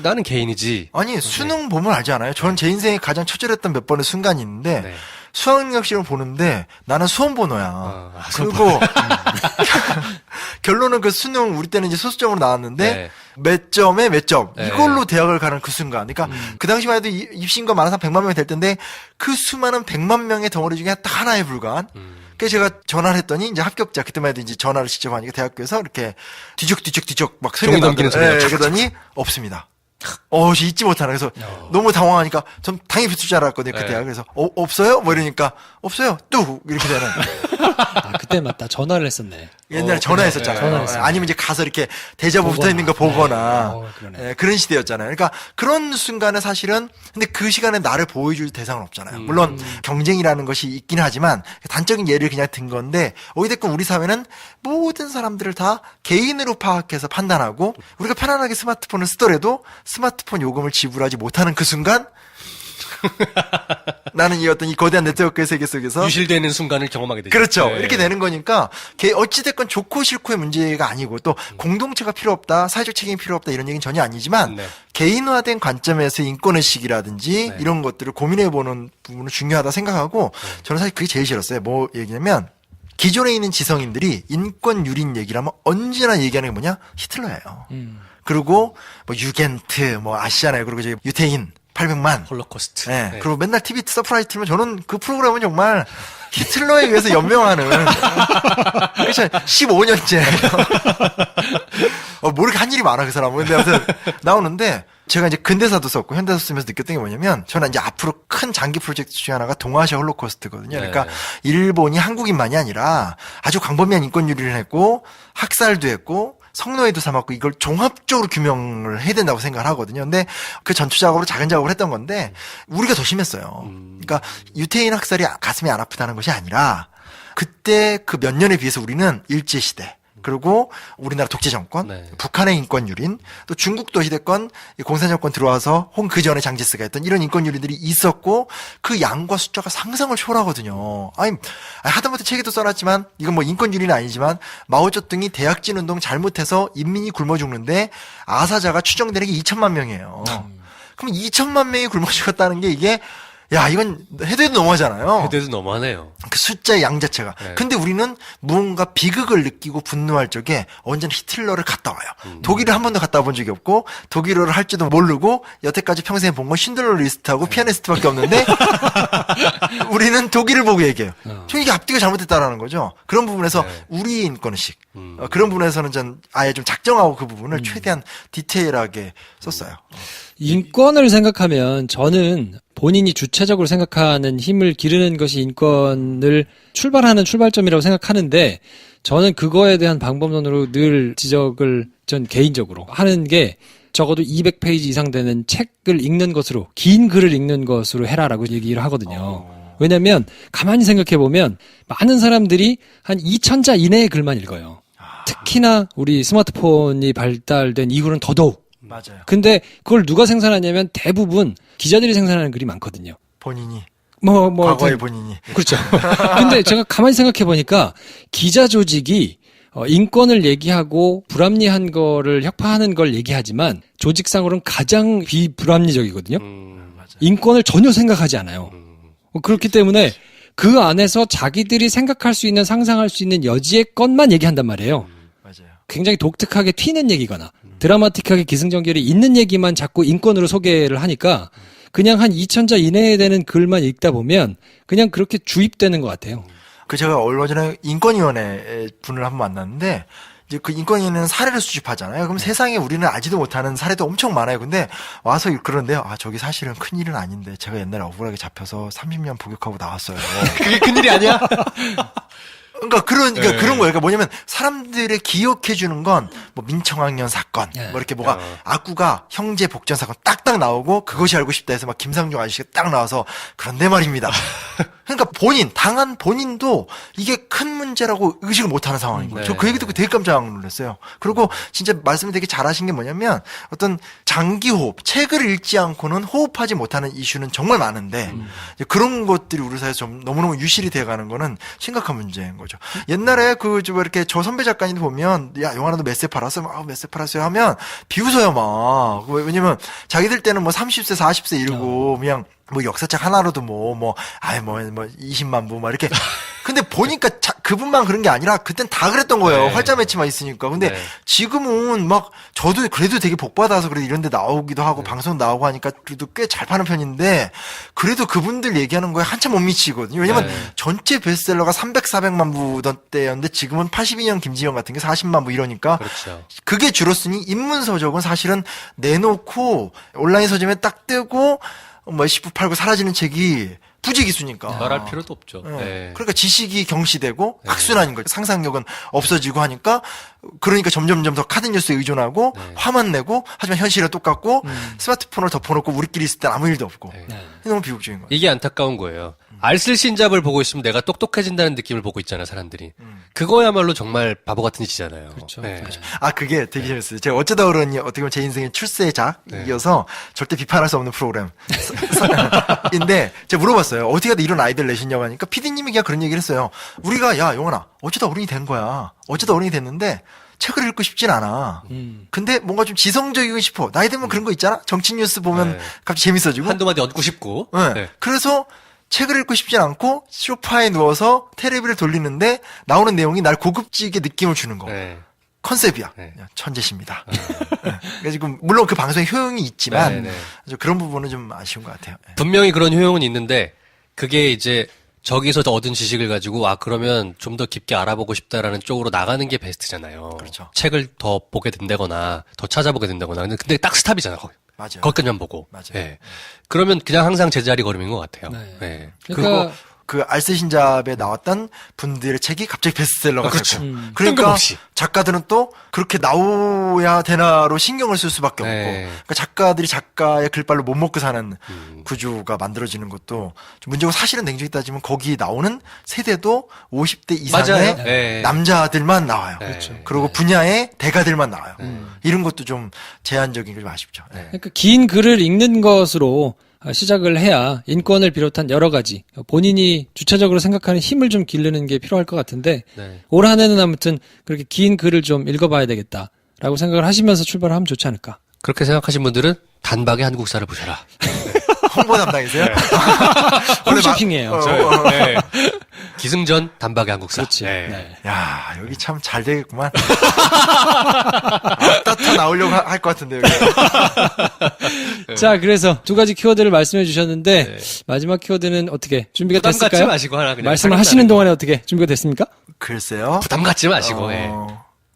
나는 개인이지. 아니 수능 보면 알지 않아요? 저는 제 인생에 가장 처절했던 몇 번의 순간이 있는데 네. 수학능력 시험을 보는데 나는 수험 번호야. 그리고 결론은 그 수능 우리 때는 이제 소수점으로 나왔는데 몇 점에 몇 점 이걸로 대학을 가는 그 순간. 그러니까 그 당시만 해도 입시인가 많아서 100만 명이 될 텐데 그 수많은 100만 명의 덩어리 중에 딱 하나에 불과한. 그래서 제가 전화를 했더니 이제 합격자 그때만 해도 이제 전화를 직접 하니까 대학교에서 이렇게 뒤적 막 소리가 넘기는 소리가 그러더니 없습니다. 잊지 못하나. 그래서 너무 당황하니까 전 당연히 붙을 줄 알았거든요, 그 대학. 그래서, 없어요? 뭐 이러니까, 없어요. 뚝! 이렇게 되는. 아, 그때 맞다. 전화를 했었네. 옛날에 전화했었잖아요. 전화했어요. 아니면 이제 가서 이렇게 대자보 붙어 있는 거 보거나. 그러네. 그런 시대였잖아요. 그러니까 그런 순간에 사실은, 근데 그 시간에 나를 보여줄 대상은 없잖아요. 물론 경쟁이라는 것이 있긴 하지만 단적인 예를 그냥 든 건데, 어찌됐건 우리 사회는 모든 사람들을 다 개인으로 파악해서 판단하고, 우리가 편안하게 스마트폰을 쓰더라도 스마트폰 요금을 지불하지 못하는 그 순간 나는 이 어떤 이 거대한 네트워크의 세계 속에서 유실되는 순간을 경험하게 되죠. 그렇죠. 이렇게 되는 거니까 어찌됐건 좋고 싫고의 문제가 아니고 또 공동체가 필요 없다, 사회적 책임이 필요 없다 이런 얘기는 전혀 아니지만 개인화된 관점에서 인권의식이라든지 이런 것들을 고민해보는 부분은 중요하다 생각하고 저는 사실 그게 제일 싫었어요. 뭐 얘기냐면 기존에 있는 지성인들이 인권 유린 얘기를 하면 언제나 얘기하는 게 뭐냐? 히틀러예요. 그리고 뭐 유겐트 뭐 아시잖아요. 그리고 저기 유태인 800만 홀로코스트. 네. 그리고 맨날 TV 서프라이즈 틀면 저는 그 프로그램은 정말 히틀러에 의해서 연명하는 그렇죠. 15년째 뭐 이렇게 한 일이 많아 그 사람은. 근데 아무튼 나오는데 제가 이제 근대사도 썼고 현대사 쓰면서 느꼈던 게 뭐냐면 저는 이제 앞으로 큰 장기 프로젝트 중에 하나가 동아시아 홀로코스트거든요. 그러니까 일본이 한국인만이 아니라 아주 광범위한 인권 유린을 했고 학살도 했고 성노예도 삼았고 이걸 종합적으로 규명을 해야 된다고 생각을 하거든요. 근데 그 전투 작업으로 작은 작업을 했던 건데 우리가 더 심했어요. 그러니까 유태인 학살이 가슴이 안 아프다는 것이 아니라 그때 그 몇 년에 비해서 우리는 일제시대 그리고 우리나라 독재 정권, 네. 북한의 인권 유린, 또 중국도 시대권 공산 정권 들어와서 혹은 그 전에 장제스가 했던 이런 인권 유린들이 있었고 그 양과 숫자가 상상을 초월하거든요. 아니 하다못해 책에도 써놨지만 이건 뭐 인권 유린은 아니지만 마오쩌둥이 대약진 운동 잘못해서 인민이 굶어 죽는데 아사자가 추정되는 게 2천만 명이에요. 그럼 2천만 명이 굶어 죽었다는 게 이게 야, 이건 해도 너무하잖아요. 그때도 너무하네요. 그 숫자의 양 자체가. 네. 근데 우리는 무언가 비극을 느끼고 분노할 적에 언제나 히틀러를 갔다 와요. 독일을 한 번도 갔다 와본 적이 없고, 독일어를 할 줄도 모르고, 여태까지 평생에 본 건 쉰들러 리스트하고 피아니스트밖에 없는데, 우리는 독일을 보고 얘기해요. 저 이게 앞뒤가 잘못됐다라는 거죠. 그런 부분에서 네. 우리의 인권의식. 그런 부분에서는 전 아예 좀 작정하고 그 부분을 최대한 디테일하게 썼어요. 인권을 생각하면 저는 본인이 주체적으로 생각하는 힘을 기르는 것이 인권을 출발하는 출발점이라고 생각하는데 저는 그거에 대한 방법론으로 늘 지적을 전 개인적으로 하는 게 적어도 200페이지 이상 되는 책을 읽는 것으로 긴 글을 읽는 것으로 해라라고 얘기를 하거든요. 왜냐면 가만히 생각해 보면 많은 사람들이 한 2000자 이내의 글만 읽어요. 특히나 우리 스마트폰이 발달된 이후는 더더욱. 맞아요. 근데 그걸 누가 생산하냐면 대부분 기자들이 생산하는 글이 많거든요. 본인이. 과거의 과거의 본인이. 그렇죠. 근데 제가 가만히 생각해 보니까 기자 조직이 인권을 얘기하고 불합리한 거를 혁파하는 걸 얘기하지만 조직상으로는 가장 비불합리적이거든요. 맞아요. 인권을 전혀 생각하지 않아요. 그렇기 때문에 그 안에서 자기들이 생각할 수 있는 상상할 수 있는 여지의 것만 얘기한단 말이에요. 맞아요. 굉장히 독특하게 튀는 얘기거나 드라마틱하게 기승전결이 있는 얘기만 자꾸 인권으로 소개를 하니까 그냥 한 2000자 이내에 되는 글만 읽다 보면 그냥 그렇게 주입되는 것 같아요. 그 제가 얼마 전에 인권위원회 분을 한번 만났는데 이제 그 인권위원회는 사례를 수집하잖아요. 그럼 세상에 우리는 알지도 못하는 사례도 엄청 많아요. 근데 와서 그런데요. 아, 저기 사실은 큰일은 아닌데 제가 옛날에 억울하게 잡혀서 30년 복역하고 나왔어요. 그게 큰일이 아니야? 그러니까 그런 네. 거예요. 그러니까 뭐냐면 사람들의 기억해 주는 건 뭐 민청학년 사건, 네. 뭐 이렇게 뭐가 아구가 형제 복전 사건 딱딱 나오고 그것이 알고 싶다 해서 막 김상중 아저씨가 딱 나와서 그런데 말입니다. 그러니까 당한 본인도 이게 큰 문제라고 의식을 못하는 상황인 거예요. 네. 저 그 얘기 듣고 되게 깜짝 놀랐어요. 그리고 진짜 말씀을 되게 잘하신 게 뭐냐면 어떤 장기 호흡, 책을 읽지 않고는 호흡하지 못하는 이슈는 정말 많은데 이제 그런 것들이 우리 사회에서 좀 너무너무 유실이 돼가는 거는 심각한 문제인 거죠. 옛날에 좀 이렇게 저 선배 작가님들 보면 야 영화나 너 몇세 팔았어? 몇세 팔았어요? 하면 비웃어요 막. 왜냐면 자기들 때는 뭐 30세 40세 이러고 그냥 뭐 역사책 하나로도 뭐 20만 부 막 이렇게. 근데 보니까 그분만 그런 게 아니라 그땐 다 그랬던 거예요. 네. 활자 매치만 있으니까. 근데 네. 지금은 막 저도 그래도 되게 복 받아서 그래도 이런 데 나오기도 하고 방송 나오고 하니까 그래도 꽤 잘 파는 편인데 그래도 그분들 얘기하는 거에 한참 못 미치거든요. 왜냐면 네. 전체 베스트셀러가 300, 400만 부던 때였는데 지금은 82년 김지영 같은 게 40만 부 이러니까 그렇죠. 그게 줄었으니 인문서적은 사실은 내놓고 온라인 서점에 딱 뜨고 몇십 부 팔고 사라지는 책이 부지기수니까. 말할 필요도 없죠. 네. 네. 그러니까 지식이 경시되고 악순환인 거죠. 상상력은 없어지고 하니까 그러니까 점점점 더 카드 뉴스에 의존하고 네. 화만 내고 하지만 현실은 똑같고 스마트폰을 덮어놓고 우리끼리 있을 땐 아무 일도 없고 네. 너무 비극적인 거예요. 이게 안타까운 거예요. 알쓸신잡을 보고 있으면 내가 똑똑해진다는 느낌을 보고 있잖아, 사람들이. 그거야말로 정말 바보 같은 짓이잖아요. 그렇죠. 네. 아 그게 되게 재밌어요. 제가 어쩌다 그러니 어떻게 보면 제 인생의 출세작이어서 절대 비판할 수 없는 프로그램인데 제가 물어봤어요. 어떻게 하다 이런 아이디어를 내셨냐고 하니까 PD님이 그냥 그런 얘기를 했어요. 우리가 야 영원아 어쩌다 어른이 된 거야. 어쩌다 어른이 됐는데 책을 읽고 싶진 않아. 근데 뭔가 좀 지성적이고 싶어. 나이 들면 그런 거 있잖아. 정치 뉴스 보면 네. 갑자기 재밌어지고. 한두 마디 얹고 싶고. 네. 네. 그래서 책을 읽고 싶진 않고 소파에 누워서 테레비를 돌리는데 나오는 내용이 날 고급지게 느낌을 주는 거. 네. 컨셉이야. 네. 천재십니다. 네. 그러니까 지금 물론 그 방송에 효용이 있지만 네, 네. 아주 그런 부분은 좀 아쉬운 것 같아요. 네. 분명히 그런 효용은 있는데, 그게 이제 저기서 얻은 지식을 가지고, 그러면 좀 더 깊게 알아보고 싶다라는 쪽으로 나가는 게 베스트잖아요. 그렇죠. 책을 더 보게 된다거나, 더 찾아보게 된다거나. 근데 딱 스탑이잖아, 거기. 맞아요. 거기까지만 보고. 맞아요. 예. 그러면 그냥 항상 제자리 걸음인 것 같아요. 네. 예. 그러니까 그 알쓸신잡에 나왔던 분들의 책이 갑자기 베스트셀러가 그렇죠. 되고 그러니까 뜬금없이. 작가들은 또 그렇게 나오야 되나로 신경을 쓸 수밖에 없고 네. 그러니까 작가들이 작가의 글발로 못 먹고 사는 구조가 만들어지는 것도 좀 문제고 사실은 냉정히 따지면 거기 나오는 세대도 50대 이상의 맞아요. 네. 남자들만 나와요. 그렇죠. 그리고 분야의 대가들만 나와요. 이런 것도 좀 제한적인 게 좀 아쉽죠. 네. 그러니까 긴 글을 읽는 것으로 시작을 해야 인권을 비롯한 여러 가지 본인이 주체적으로 생각하는 힘을 좀 기르는 게 필요할 것 같은데 네. 올 한 해는 아무튼 그렇게 긴 글을 좀 읽어봐야 되겠다라고 생각을 하시면서 출발하면 좋지 않을까. 그렇게 생각하신 분들은 단박에 한국사를 보셔라. 홍보 담당이세요? 홈쇼핑이에요. 네. 기승전 단박에 한국사. 그렇지. 네. 네. 야, 여기 참 잘 되겠구만. 앞다퉈 나오려고 할 것 같은데, 여기. 자, 그래서 두 가지 키워드를 말씀해 주셨는데 마지막 키워드는 어떻게 준비가 부담 갖지 됐을까요? 마시고 하나 그냥 말씀을 하겠다는 하시는 거. 동안에 어떻게 준비가 됐습니까? 글쎄요. 부담 갖지 마시고. 예.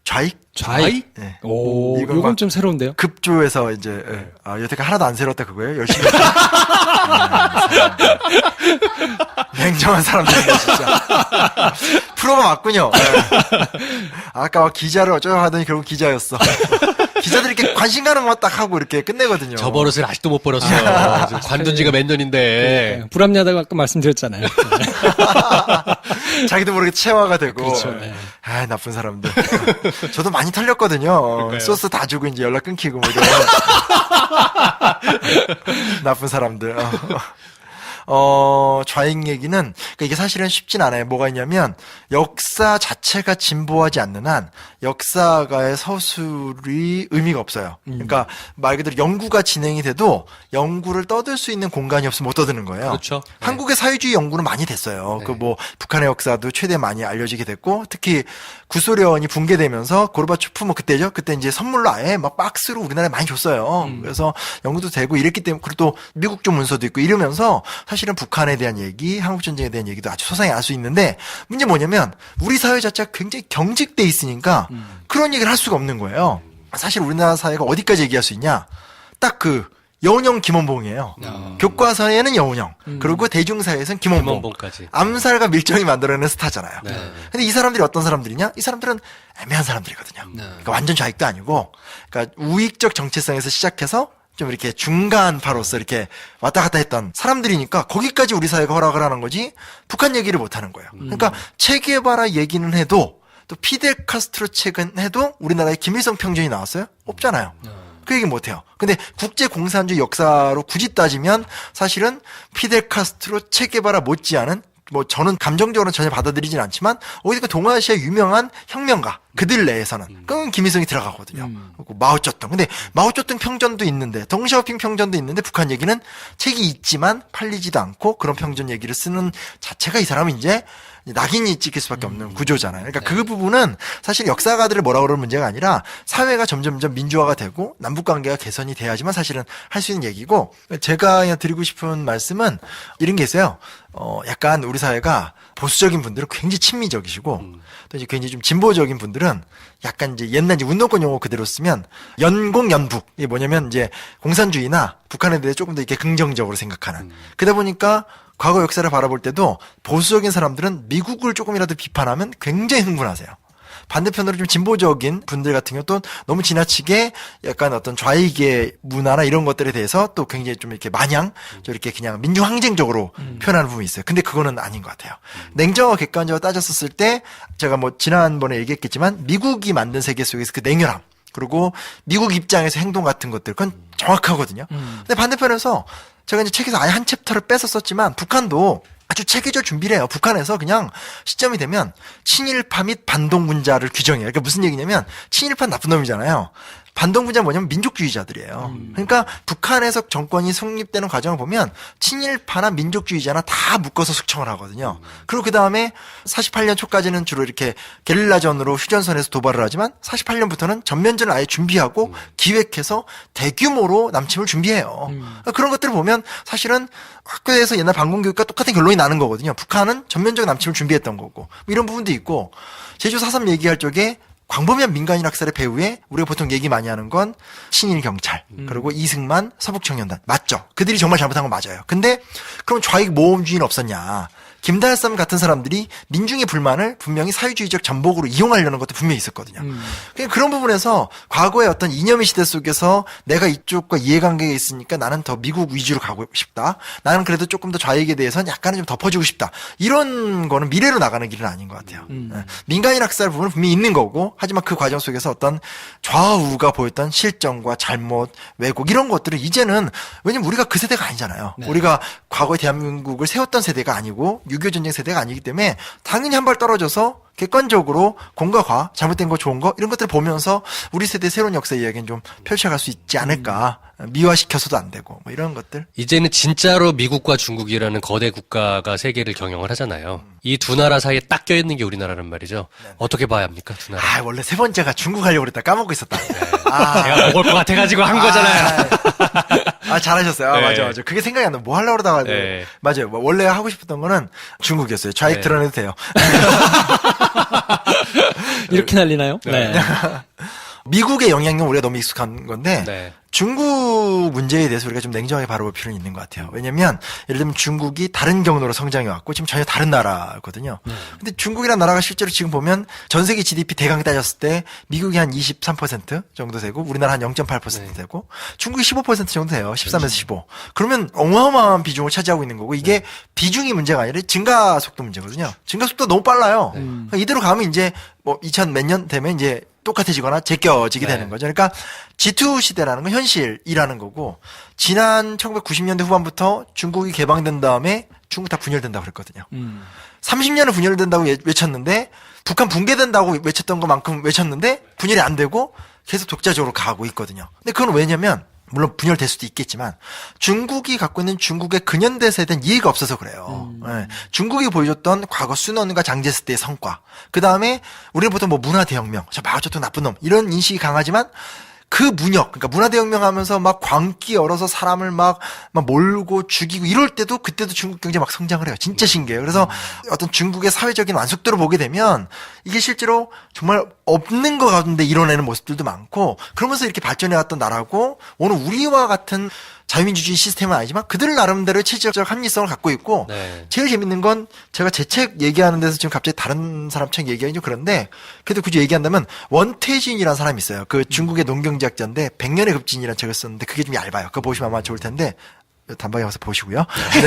좌익? 좌익? 네. 오, 이건 요건 막 좀 새로운데요? 급조해서 이제, 여태까지 하나도 안 새롭다 그거예요? 열심히. 냉정한 사람들인데, 진짜. 프로가 맞군요. 네. 아까 막 기자를 어쩌고 하더니 결국 기자였어. 기자들이 이렇게 관심 가는 것만 딱 하고 이렇게 끝내거든요. 저 버릇을 아직도 못 버렸어요. 지금 관둔 지가 몇 년인데. 네, 불합리하다고 아까 말씀드렸잖아요. 자기도 모르게 체화가 되고. 그렇죠, 네. 아, 나쁜 사람들. 저도 많이 털렸거든요. 소스 다 주고 이제 연락 끊기고 뭐 이런. 나쁜 사람들. 좌익 얘기는, 그러니까 이게 사실은 쉽진 않아요. 뭐가 있냐면, 역사 자체가 진보하지 않는 한, 역사가의 서술이 의미가 없어요. 그러니까, 말 그대로 연구가 진행이 돼도, 연구를 떠들 수 있는 공간이 없으면 못 떠드는 거예요. 그렇죠. 네. 한국의 사회주의 연구는 많이 됐어요. 네. 그 뭐, 북한의 역사도 최대 많이 알려지게 됐고, 특히, 구소련이 붕괴되면서, 고르바초프 뭐 그때죠? 그때 이제 선물로 아예 막 박스로 우리나라에 많이 줬어요. 그래서 연구도 되고 이랬기 때문에, 그리고 또 미국 쪽 문서도 있고 이러면서, 사실은 북한에 대한 얘기, 한국전쟁에 대한 얘기도 아주 소상히 알 수 있는데, 문제 뭐냐면, 우리 사회 자체가 굉장히 경직돼 있으니까, 그런 얘기를 할 수가 없는 거예요. 사실 우리나라 사회가 어디까지 얘기할 수 있냐? 딱 그, 여운형 김원봉이에요. 교과서에는 여운형, 그리고 대중사회에서는 김원봉. 김원봉까지. 암살과 밀정이 만들어내는 스타잖아요. 네. 근데 이 사람들이 어떤 사람들이냐? 이 사람들은 애매한 사람들이거든요. 그러니까 완전 좌익도 아니고, 그러니까 우익적 정체성에서 시작해서 좀 이렇게 중간파로서 이렇게 왔다 갔다 했던 사람들이니까 거기까지 우리 사회가 허락을 하는 거지 북한 얘기를 못 하는 거예요. 그러니까 체게바라 얘기는 해도 또 피델 카스트로 책은 해도 우리나라에 김일성 평전이 나왔어요? 없잖아요. 그 얘기 못 해요. 근데 국제공산주의 역사로 굳이 따지면 사실은 피델 카스트로 체게바라 못지않은 뭐 저는 감정적으로 전혀 받아들이진 않지만 어디가 동아시아 유명한 혁명가 그들 내에서는 그건 김일성이 들어가거든요. 그리고 마오쩌둥. 근데 마오쩌둥 평전도 있는데 덩샤오핑 평전도 있는데 북한 얘기는 책이 있지만 팔리지도 않고 그런 평전 얘기를 쓰는 자체가 이 사람은 이제 낙인이 찍힐 수밖에 없는 구조잖아요. 그러니까 그 부분은 사실 역사가들을 뭐라 그러는 문제가 아니라 사회가 점점점 민주화가 되고 남북관계가 개선이 돼야지만 사실은 할 수 있는 얘기고 제가 그냥 드리고 싶은 말씀은 이런 게 있어요. 약간 우리 사회가 보수적인 분들은 굉장히 친미적이시고 또 이제 굉장히 좀 진보적인 분들은 약간 이제 옛날 이제 운동권 용어 그대로 쓰면 연공연북 이게 뭐냐면 이제 공산주의나 북한에 대해 조금 더 이렇게 긍정적으로 생각하는 그러다 보니까 과거 역사를 바라볼 때도 보수적인 사람들은 미국을 조금이라도 비판하면 굉장히 흥분하세요. 반대편으로 좀 진보적인 분들 같은 경우 또 너무 지나치게 약간 어떤 좌익의 문화나 이런 것들에 대해서 또 굉장히 좀 이렇게 마냥 이렇게 그냥 민주항쟁적으로 표현하는 부분이 있어요. 근데 그거는 아닌 것 같아요. 냉정하고 객관적으로 따졌었을 때 제가 뭐 지난번에 얘기했겠지만 미국이 만든 세계 속에서 그 냉혈함 그리고 미국 입장에서 행동 같은 것들 그건 정확하거든요. 근데 반대편에서 제가 이제 책에서 아예 한 챕터를 뺏어 썼지만 북한도 아주 체계적 준비를 해요. 북한에서 그냥 시점이 되면 친일파 및 반동분자를 규정해요. 그러니까 무슨 얘기냐면 친일파 나쁜 놈이잖아요. 반동분자 뭐냐면 민족주의자들이에요. 그러니까 북한에서 정권이 성립되는 과정을 보면 친일파나 민족주의자나 다 묶어서 숙청을 하거든요. 그리고 그 다음에 48년 초까지는 주로 이렇게 게릴라전으로 휴전선에서 도발을 하지만 48년부터는 전면전을 아예 준비하고 기획해서 대규모로 남침을 준비해요. 그런 것들을 보면 사실은 학교에서 옛날 반공교육과 똑같은 결론이 나는 거거든요. 북한은 전면적 남침을 준비했던 거고 뭐 이런 부분도 있고 제주 4.3 얘기할 적에 광범위한 민간인 학살의 배후에 우리가 보통 얘기 많이 하는 건 친일 경찰 그리고 이승만 서북청년단 맞죠? 그들이 정말 잘못한 건 맞아요. 근데 그럼 좌익 모험주의는 없었냐? 김다일삼 같은 사람들이 민중의 불만을 분명히 사회주의적 전복으로 이용하려는 것도 분명히 있었거든요. 그런 부분에서 과거의 어떤 이념의 시대 속에서 내가 이쪽과 이해관계가 있으니까 나는 더 미국 위주로 가고 싶다. 나는 그래도 조금 더 좌익에 대해서는 약간은 좀 덮어주고 싶다. 이런 거는 미래로 나가는 길은 아닌 것 같아요. 민간인 학살 부분은 분명히 있는 거고, 하지만 그 과정 속에서 어떤 좌우가 보였던 실정과 잘못, 왜곡 이런 것들은 이제는, 왜냐면 우리가 그 세대가 아니잖아요. 우리가 과거의 대한민국을 세웠던 세대가 아니고 6.25 전쟁 세대가 아니기 때문에 당연히 한 발 떨어져서 객관적으로 공과 과, 잘못된 거 좋은 거 이런 것들을 보면서 우리 세대의 새로운 역사 이야기는 좀 펼쳐갈 수 있지 않을까. 미화시켜서도 안 되고 뭐 이런 것들. 이제는 진짜로 미국과 중국이라는 거대 국가가 세계를 경영을 하잖아요. 이 두 나라 사이에 딱 껴있는 게 우리나라란 말이죠. 어떻게 봐야 합니까, 두 나라? 원래 세 번째가 중국 하려고 그랬다 까먹고 있었다. 제가 먹을 것 같아가지고 한 거잖아요. 잘하셨어요. 네. 맞아. 그게 생각이 안 나. 뭐 하려고 그러다가. 네. 맞아요. 원래 하고 싶었던 거는 중국이었어요. 좌익 네. 드러내도 돼요. 이렇게 날리나요? 네. 미국의 영향력 우리가 너무 익숙한 건데 네. 중국 문제에 대해서 우리가 좀 냉정하게 바라볼 필요는 있는 것 같아요. 왜냐면 예를 들면 중국이 다른 경로로 성장해 왔고 지금 전혀 다른 나라거든요. 근데 중국이라는 나라가 실제로 지금 보면 전 세계 GDP 대강 따졌을 때 미국이 한 23% 정도 되고 우리나라 한 0.8% 되고 중국이 15% 정도 돼요. 13에서 15. 그러면 어마어마한 비중을 차지하고 있는 거고 이게 비중이 문제가 아니라 증가 속도 문제거든요. 증가 속도가 너무 빨라요. 그러니까 이대로 가면 이제 뭐 2000 몇 년 되면 이제 똑같아지거나 제껴지게 되는 거죠. 그러니까 G2 시대라는 건 현실이라는 거고 지난 1990년대 후반부터 중국이 개방된 다음에 중국 다 분열된다고 그랬거든요. 30년을 분열된다고 외쳤는데 북한 붕괴된다고 외쳤던 것만큼 외쳤는데 분열이 안 되고 계속 독자적으로 가고 있거든요. 근데 그건 왜냐면 물론 분열될 수도 있겠지만 중국이 갖고 있는 중국의 근현대사에 대한 이해가 없어서 그래요. 네. 중국이 보여줬던 과거 순원과 장제스 때의 성과. 그 다음에 우리는 보통 뭐 문화대혁명, 저 마오쩌둥 나쁜 놈 이런 인식이 강하지만 그 문역, 그러니까 문화대혁명 하면서 막 광기 얼어서 사람을 막 몰고 죽이고 이럴 때도 그때도 중국 경제 막 성장을 해요. 진짜 신기해요. 그래서 어떤 중국의 사회적인 완숙도를 보게 되면 이게 실제로 정말 없는 것 같은데 이뤄내는 모습들도 많고 그러면서 이렇게 발전해왔던 나라고 오늘 우리와 같은 자유민주주의 시스템은 아니지만 그들 나름대로의 체제적 합리성을 갖고 있고 네. 제일 재밌는 건 제가 제 책 얘기하는 데서 지금 갑자기 다른 사람 책 얘기하기 좀 그런데 그래도 굳이 얘기한다면 원태진이라는 사람이 있어요. 그 중국의 농경제학자인데 100년의 급진이라는 책을 썼는데 그게 좀 얇아요. 그거 보시면 아마 좋을 텐데 단박에 와서 보시고요. 네.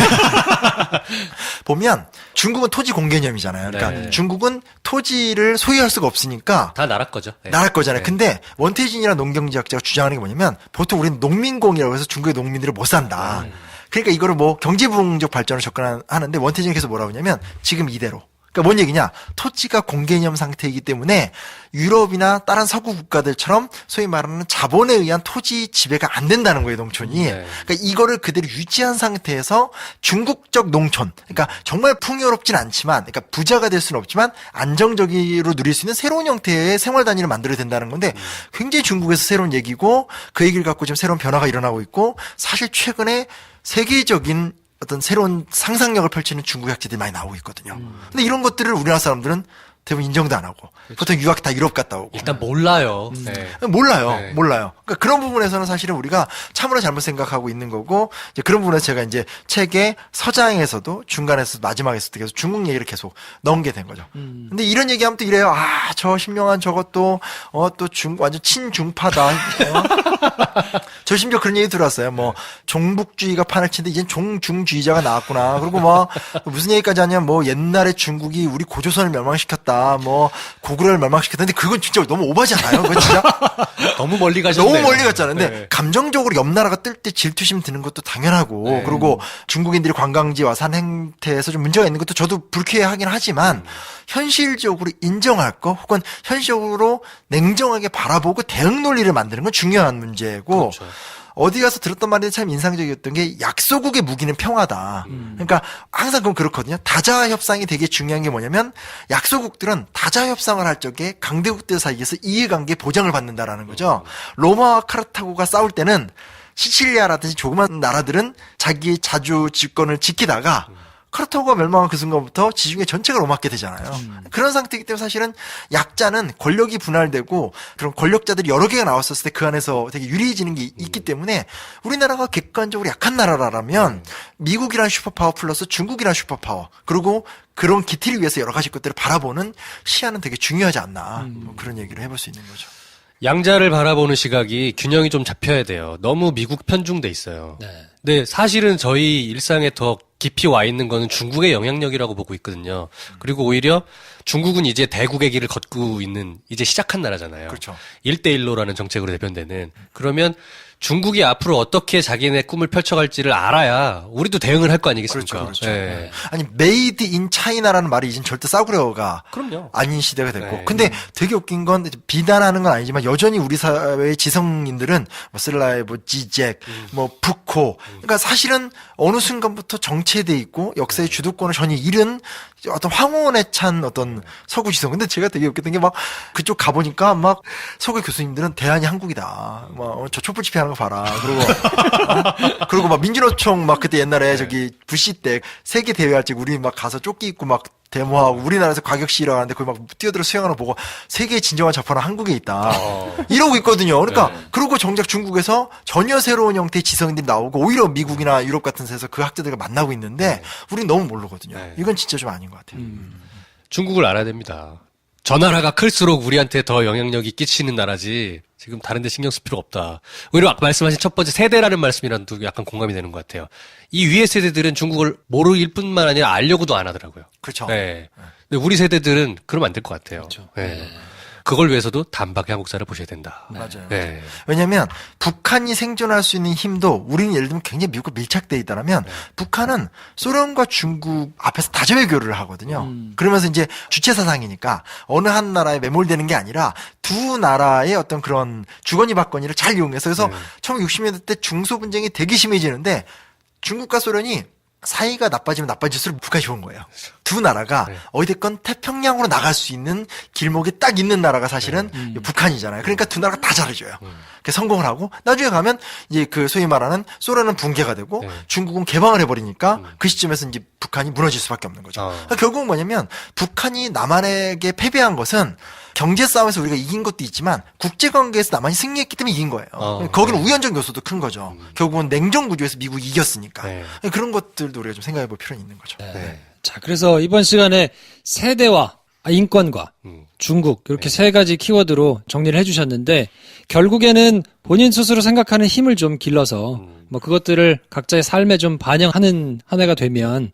보면 중국은 토지 공개념이잖아요. 그러니까 네. 중국은 토지를 소유할 수가 없으니까 다 나라 거죠. 네. 나라 거잖아요. 네. 근데 원태진이라는 농경제학자가 주장하는 게 뭐냐면 보통 우리는 농민공이라고 해서 중국의 농민들을 못 산다. 그러니까 이거를 뭐 경제부흥적 발전을 접근하는데 원태진이 계속 뭐라고 하냐면 지금 이대로. 그러니까 뭔 얘기냐? 토지가 공개념 상태이기 때문에 유럽이나 다른 서구 국가들처럼 소위 말하는 자본에 의한 토지 지배가 안 된다는 거예요, 농촌이. 네. 그러니까 이거를 그대로 유지한 상태에서 중국적 농촌, 그러니까 정말 풍요롭진 않지만, 그러니까 부자가 될 수는 없지만 안정적으로 누릴 수 있는 새로운 형태의 생활 단위를 만들어야 된다는 건데 굉장히 중국에서 새로운 얘기고 그 얘기를 갖고 지금 새로운 변화가 일어나고 있고 사실 최근에 세계적인 어떤 새로운 상상력을 펼치는 중국 학자들이 많이 나오고 있거든요. 근데 이런 것들을 우리나라 사람들은 대부분 인정도 안 하고 보통 유학 다 유럽 갔다 오고 일단 몰라요. 네. 몰라요. 네. 몰라요. 그러니까 그런 부분에서는 사실은 우리가 참으로 잘못 생각하고 있는 거고 이제 그런 부분에서 제가 이제 책의 서장에서도 중간에서 마지막에서도 계속 중국 얘기를 계속 넣은 게 된 거죠. 근데 이런 얘기하면 또 이래요. 아, 저 신명한 저것도 또 완전 친중파다. 저 심지어 그런 얘기 들어왔어요. 뭐 종북주의가 판을 치는데 이젠 종중주의자가 나왔구나. 그리고 뭐 무슨 얘기까지 하냐면 뭐 옛날에 중국이 우리 고조선을 멸망시켰다. 뭐 고구려를 멸망시켰는데 그건 진짜 너무 오바지 않아요? 그건 진짜 너무 멀리 가셨네요. 너무 멀리 갔잖아요. 근데 네. 감정적으로 옆 나라가 뜰 때 질투심 드는 것도 당연하고 네. 그리고 중국인들이 관광지 와산 행태에서 좀 문제가 있는 것도 저도 불쾌하긴 하지만 현실적으로 인정할 거 혹은 현실적으로 냉정하게 바라보고 대응 논리를 만드는 건 중요한 문제고 그렇죠. 어디 가서 들었던 말이 참 인상적이었던 게 약소국의 무기는 평화다. 그러니까 항상 그건 그렇거든요. 다자 협상이 되게 중요한 게 뭐냐면 약소국들은 다자 협상을 할 적에 강대국들 사이에서 이해관계 보장을 받는다라는 거죠. 로마와 카르타고가 싸울 때는 시칠리아라든지 조그만 나라들은 자기 자주 집권을 지키다가 카르타고가 멸망한 그 순간부터 지중해 전체가 로마게 되잖아요. 그런 상태이기 때문에 사실은 약자는 권력이 분할되고 그런 권력자들이 여러 개가 나왔었을 때 그 안에서 되게 유리해지는 게 있기 때문에 우리나라가 객관적으로 약한 나라라면 미국이란 슈퍼파워 플러스 중국이란 슈퍼파워 그리고 그런 기틀을 위해서 여러 가지 것들을 바라보는 시야는 되게 중요하지 않나 뭐 그런 얘기를 해볼 수 있는 거죠. 양자를 바라보는 시각이 균형이 좀 잡혀야 돼요. 너무 미국 편중돼 있어요. 네. 근데 사실은 저희 일상에 더 깊이 와 있는 거는 중국의 영향력이라고 보고 있거든요. 그리고 오히려 중국은 이제 대국의 길을 걷고 있는 이제 시작한 나라잖아요. 그렇죠. 1대1로라는 정책으로 대변되는. 그러면 중국이 앞으로 어떻게 자기네 꿈을 펼쳐갈지를 알아야 우리도 대응을 할 거 아니겠습니까? 그렇죠. 예. 아니 메이드 인 차이나라는 말이 이젠 절대 싸구려가 그럼요. 아닌 시대가 됐고 네. 근데 되게 웃긴 건 비난하는 건 아니지만 여전히 우리 사회의 지성인들은 뭐 슬라이 뭐 지잭 뭐 푸코 그러니까 사실은 어느 순간부터 정체돼 있고 역사의 주도권을 전혀 잃은 어떤 황혼에 찬 어떤 서구 지성 근데 제가 되게 웃겼던 게 막 그쪽 가보니까 막 서구 교수님들은 대안이 한국이다 막 저 촛불 집회하는 거 봐라 그리고 그리고 막 민주노총 막 그때 옛날에 저기 부시 때 세계 대회 할 때 우리 막 가서 조끼 입고 막 데모하고 우리나라에서 과격 시위를 하는데 거기 막 뛰어들어 수영하는 거 보고 세계의 진정한 자포는 한국에 있다 이러고 있거든요. 그러니까 그리고 정작 중국에서 전혀 새로운 형태의 지성인들이 나오고 오히려 미국이나 유럽 같은 데서 그 학자들과 만나고 있는데 우리는 너무 모르거든요. 네. 이건 진짜 좀 아닌 것 같아요. 중국을 알아야 됩니다. 저 나라가 클수록 우리한테 더 영향력이 끼치는 나라지 지금 다른 데 신경 쓸 필요 없다. 오히려 아까 말씀하신 첫 번째 세대라는 말씀이랑도 약간 공감이 되는 것 같아요. 이 위의 세대들은 중국을 모를 뿐만 아니라 알려고도 안 하더라고요. 그렇죠. 네. 근데 우리 세대들은 그러면 안 될 것 같아요. 그렇죠. 네. 그걸 위해서도 단박에 한국사를 보셔야 된다. 맞아요. 네. 왜냐하면 북한이 생존할 수 있는 힘도 우리는 예를 들면 굉장히 미국과 밀착돼 있다면 북한은 소련과 중국 앞에서 다자외 교류를 하거든요. 그러면서 이제 주체 사상이니까 어느 한 나라에 매몰되는 게 아니라 두 나라의 어떤 그런 주거니 받거니를 잘 이용해서 그래서 1960년대 때 중소 분쟁이 되게 심해지는데 중국과 소련이 사이가 나빠지면 나빠질수록 북한이 좋은 거예요. 두 나라가 어디됐건 태평양으로 나갈 수 있는 길목에 딱 있는 나라가 사실은 북한이잖아요. 그러니까 두 나라가 다 잘해줘요. 그래서 성공을 하고 나중에 가면 이제 그 소위 말하는 소련은 붕괴가 되고 중국은 개방을 해버리니까 그 시점에서 이제 북한이 무너질 수밖에 없는 거죠. 그러니까 결국은 뭐냐면 북한이 남한에게 패배한 것은 경제 싸움에서 우리가 이긴 것도 있지만 국제 관계에서 남한이 승리했기 때문에 이긴 거예요. 거기는 우연적 요소도 큰 거죠. 결국은 냉전 구조에서 미국이 이겼으니까. 네. 그런 것들도 우리가 좀 생각해 볼 필요는 있는 거죠. 네. 자, 그래서 이번 시간에 세대와 인권과 중국 이렇게 세 가지 키워드로 정리를 해주셨는데 결국에는 본인 스스로 생각하는 힘을 좀 길러서 뭐 그것들을 각자의 삶에 좀 반영하는 한 해가 되면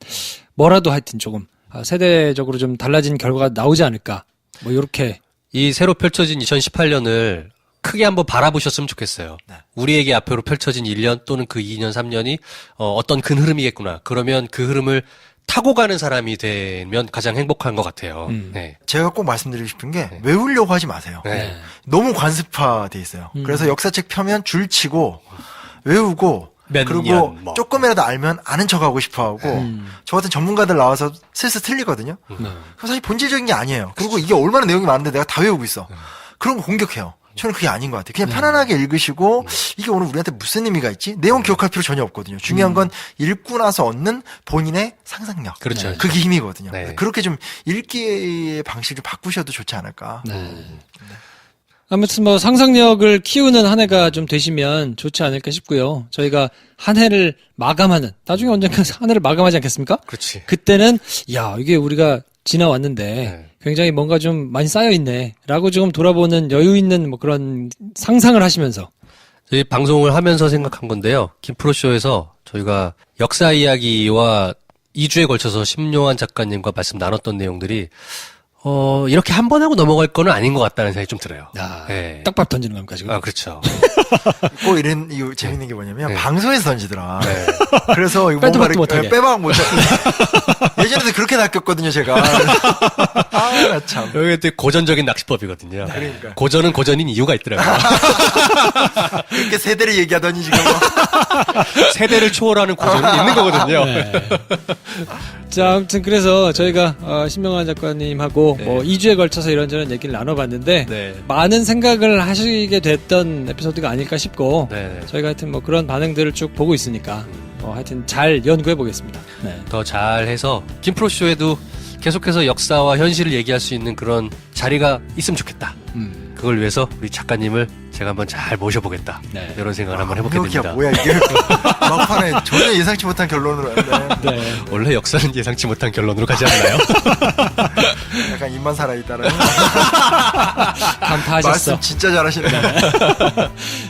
뭐라도 하여튼 조금 세대적으로 좀 달라진 결과가 나오지 않을까 뭐 이렇게 이 새로 펼쳐진 2018년을 크게 한번 바라보셨으면 좋겠어요. 네. 우리에게 앞으로 펼쳐진 1년 또는 그 2년, 3년이 어떤 큰 흐름이겠구나. 그러면 그 흐름을 타고 가는 사람이 되면 가장 행복한 것 같아요. 네. 제가 꼭 말씀드리고 싶은 게 외우려고 하지 마세요. 네. 너무 관습화돼 있어요. 그래서 역사책 펴면 줄 치고 외우고 몇 그리고 년, 뭐. 조금이라도 알면 아는 척하고 싶어하고 저 같은 전문가들 나와서 슬슬 틀리거든요. 그럼 사실 본질적인 게 아니에요. 그리고 이게 얼마나 내용이 많은데 내가 다 외우고 있어. 그런 거 공격해요. 저는 그게 아닌 것 같아요. 그냥 편안하게 읽으시고 이게 오늘 우리한테 무슨 의미가 있지? 내용 기억할 필요 전혀 없거든요. 중요한 건 읽고 나서 얻는 본인의 상상력. 그렇죠. 그게 힘이거든요. 네. 그렇게 좀 읽기의 방식을 좀 바꾸셔도 좋지 않을까. 아무튼 뭐 상상력을 키우는 한 해가 좀 되시면 좋지 않을까 싶고요. 저희가 한 해를 마감하는 나중에 언젠가 한 해를 마감하지 않겠습니까? 그렇지. 그때는 야 이게 우리가 지나왔는데 네. 굉장히 뭔가 좀 많이 쌓여 있네라고 조금 돌아보는 여유 있는 뭐 그런 상상을 하시면서 저희 방송을 하면서 생각한 건데요. 김프로쇼에서 저희가 역사 이야기와 2주에 걸쳐서 심요한 작가님과 말씀 나눴던 내용들이 이렇게 한 번 하고 넘어갈 거는 아닌 것 같다는 생각이 좀 들어요. 네. 떡밥 던지는 겁니까 지금? 아, 그렇죠. 꼭 이런 이거 재밌는 게 뭐냐면 네. 방송에서 던지더라. 네. 그래서 이거 빼도 뭔가 박도 못하게. 빼박 못. 예전에도 그렇게 낚였거든요, 제가. 아, 참. 여기 또 고전적인 낚시법이거든요. 그러니까. 고전은 고전인 이유가 있더라고요. 그렇게 세대를 얘기하더니 지금. 세대를 초월하는 고전이 있는 거거든요. 네. 자, 아무튼 그래서 저희가 신명환 작가님하고 가지고 네. 뭐 2주에 걸쳐서 이런저런 얘기를 나눠봤는데 네. 많은 생각을 하시게 됐던 에피소드가 아닐까 싶고 네. 저희가 하여튼 뭐 그런 반응들을 쭉 보고 있으니까 하여튼 잘 연구해 보겠습니다. 네. 더 잘해서 김프로쇼에도 계속해서 역사와 현실을 얘기할 수 있는 그런 자리가 있으면 좋겠다. 그걸 위해서 우리 작가님을 제가 한번 잘 모셔보겠다. 네. 이런 생각을 한번 해보게 여기야 됩니다. 뭐야 이게 막판에 전혀 예상치 못한 결론으로 왔네. 네. 원래 역사는 예상치 못한 결론으로 가지 않나요? 약간 입만 살아있다라는 감타하셨어. 말씀 진짜 잘하시네.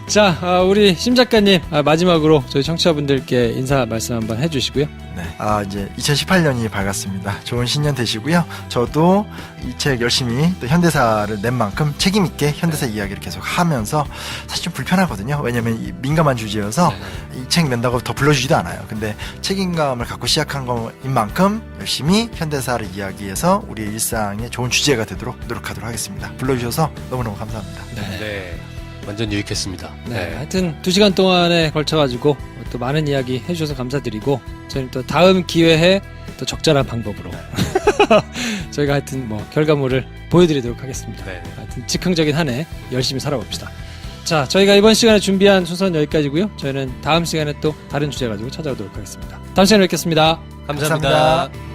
자, 우리 심 작가님 마지막으로 저희 청취자분들께 인사 말씀 한번 해주시고요. 네. 이제 2018년이 밝았습니다. 좋은 신년 되시고요. 저도 이 책 열심히 또 현대사를 낸 만큼 책임있게 현대사 이야기를 계속 하면서 사실 좀 불편하거든요. 왜냐면 이 민감한 주제여서 이 책 낸다고 더 불러주지도 않아요. 근데 책임감을 갖고 시작한 거인 만큼 열심히 현대사를 이야기해서 우리의 일상의 좋은 주제가 되도록 노력하도록 하겠습니다. 불러주셔서 너무너무 감사합니다. 네. 완전 유익했습니다. 네. 하여튼 2시간 동안에 걸쳐가지고 또 많은 이야기 해주셔서 감사드리고 저희는 또 다음 기회에 또 적절한 방법으로 저희가 하여튼 뭐 결과물을 보여드리도록 하겠습니다. 네. 하여튼 즉흥적인 한 해 열심히 살아봅시다. 자, 저희가 이번 시간에 준비한 순서는 여기까지고요. 저희는 다음 시간에 또 다른 주제 가지고 찾아오도록 하겠습니다. 다음 시간에 뵙겠습니다. 감사합니다. 감사합니다.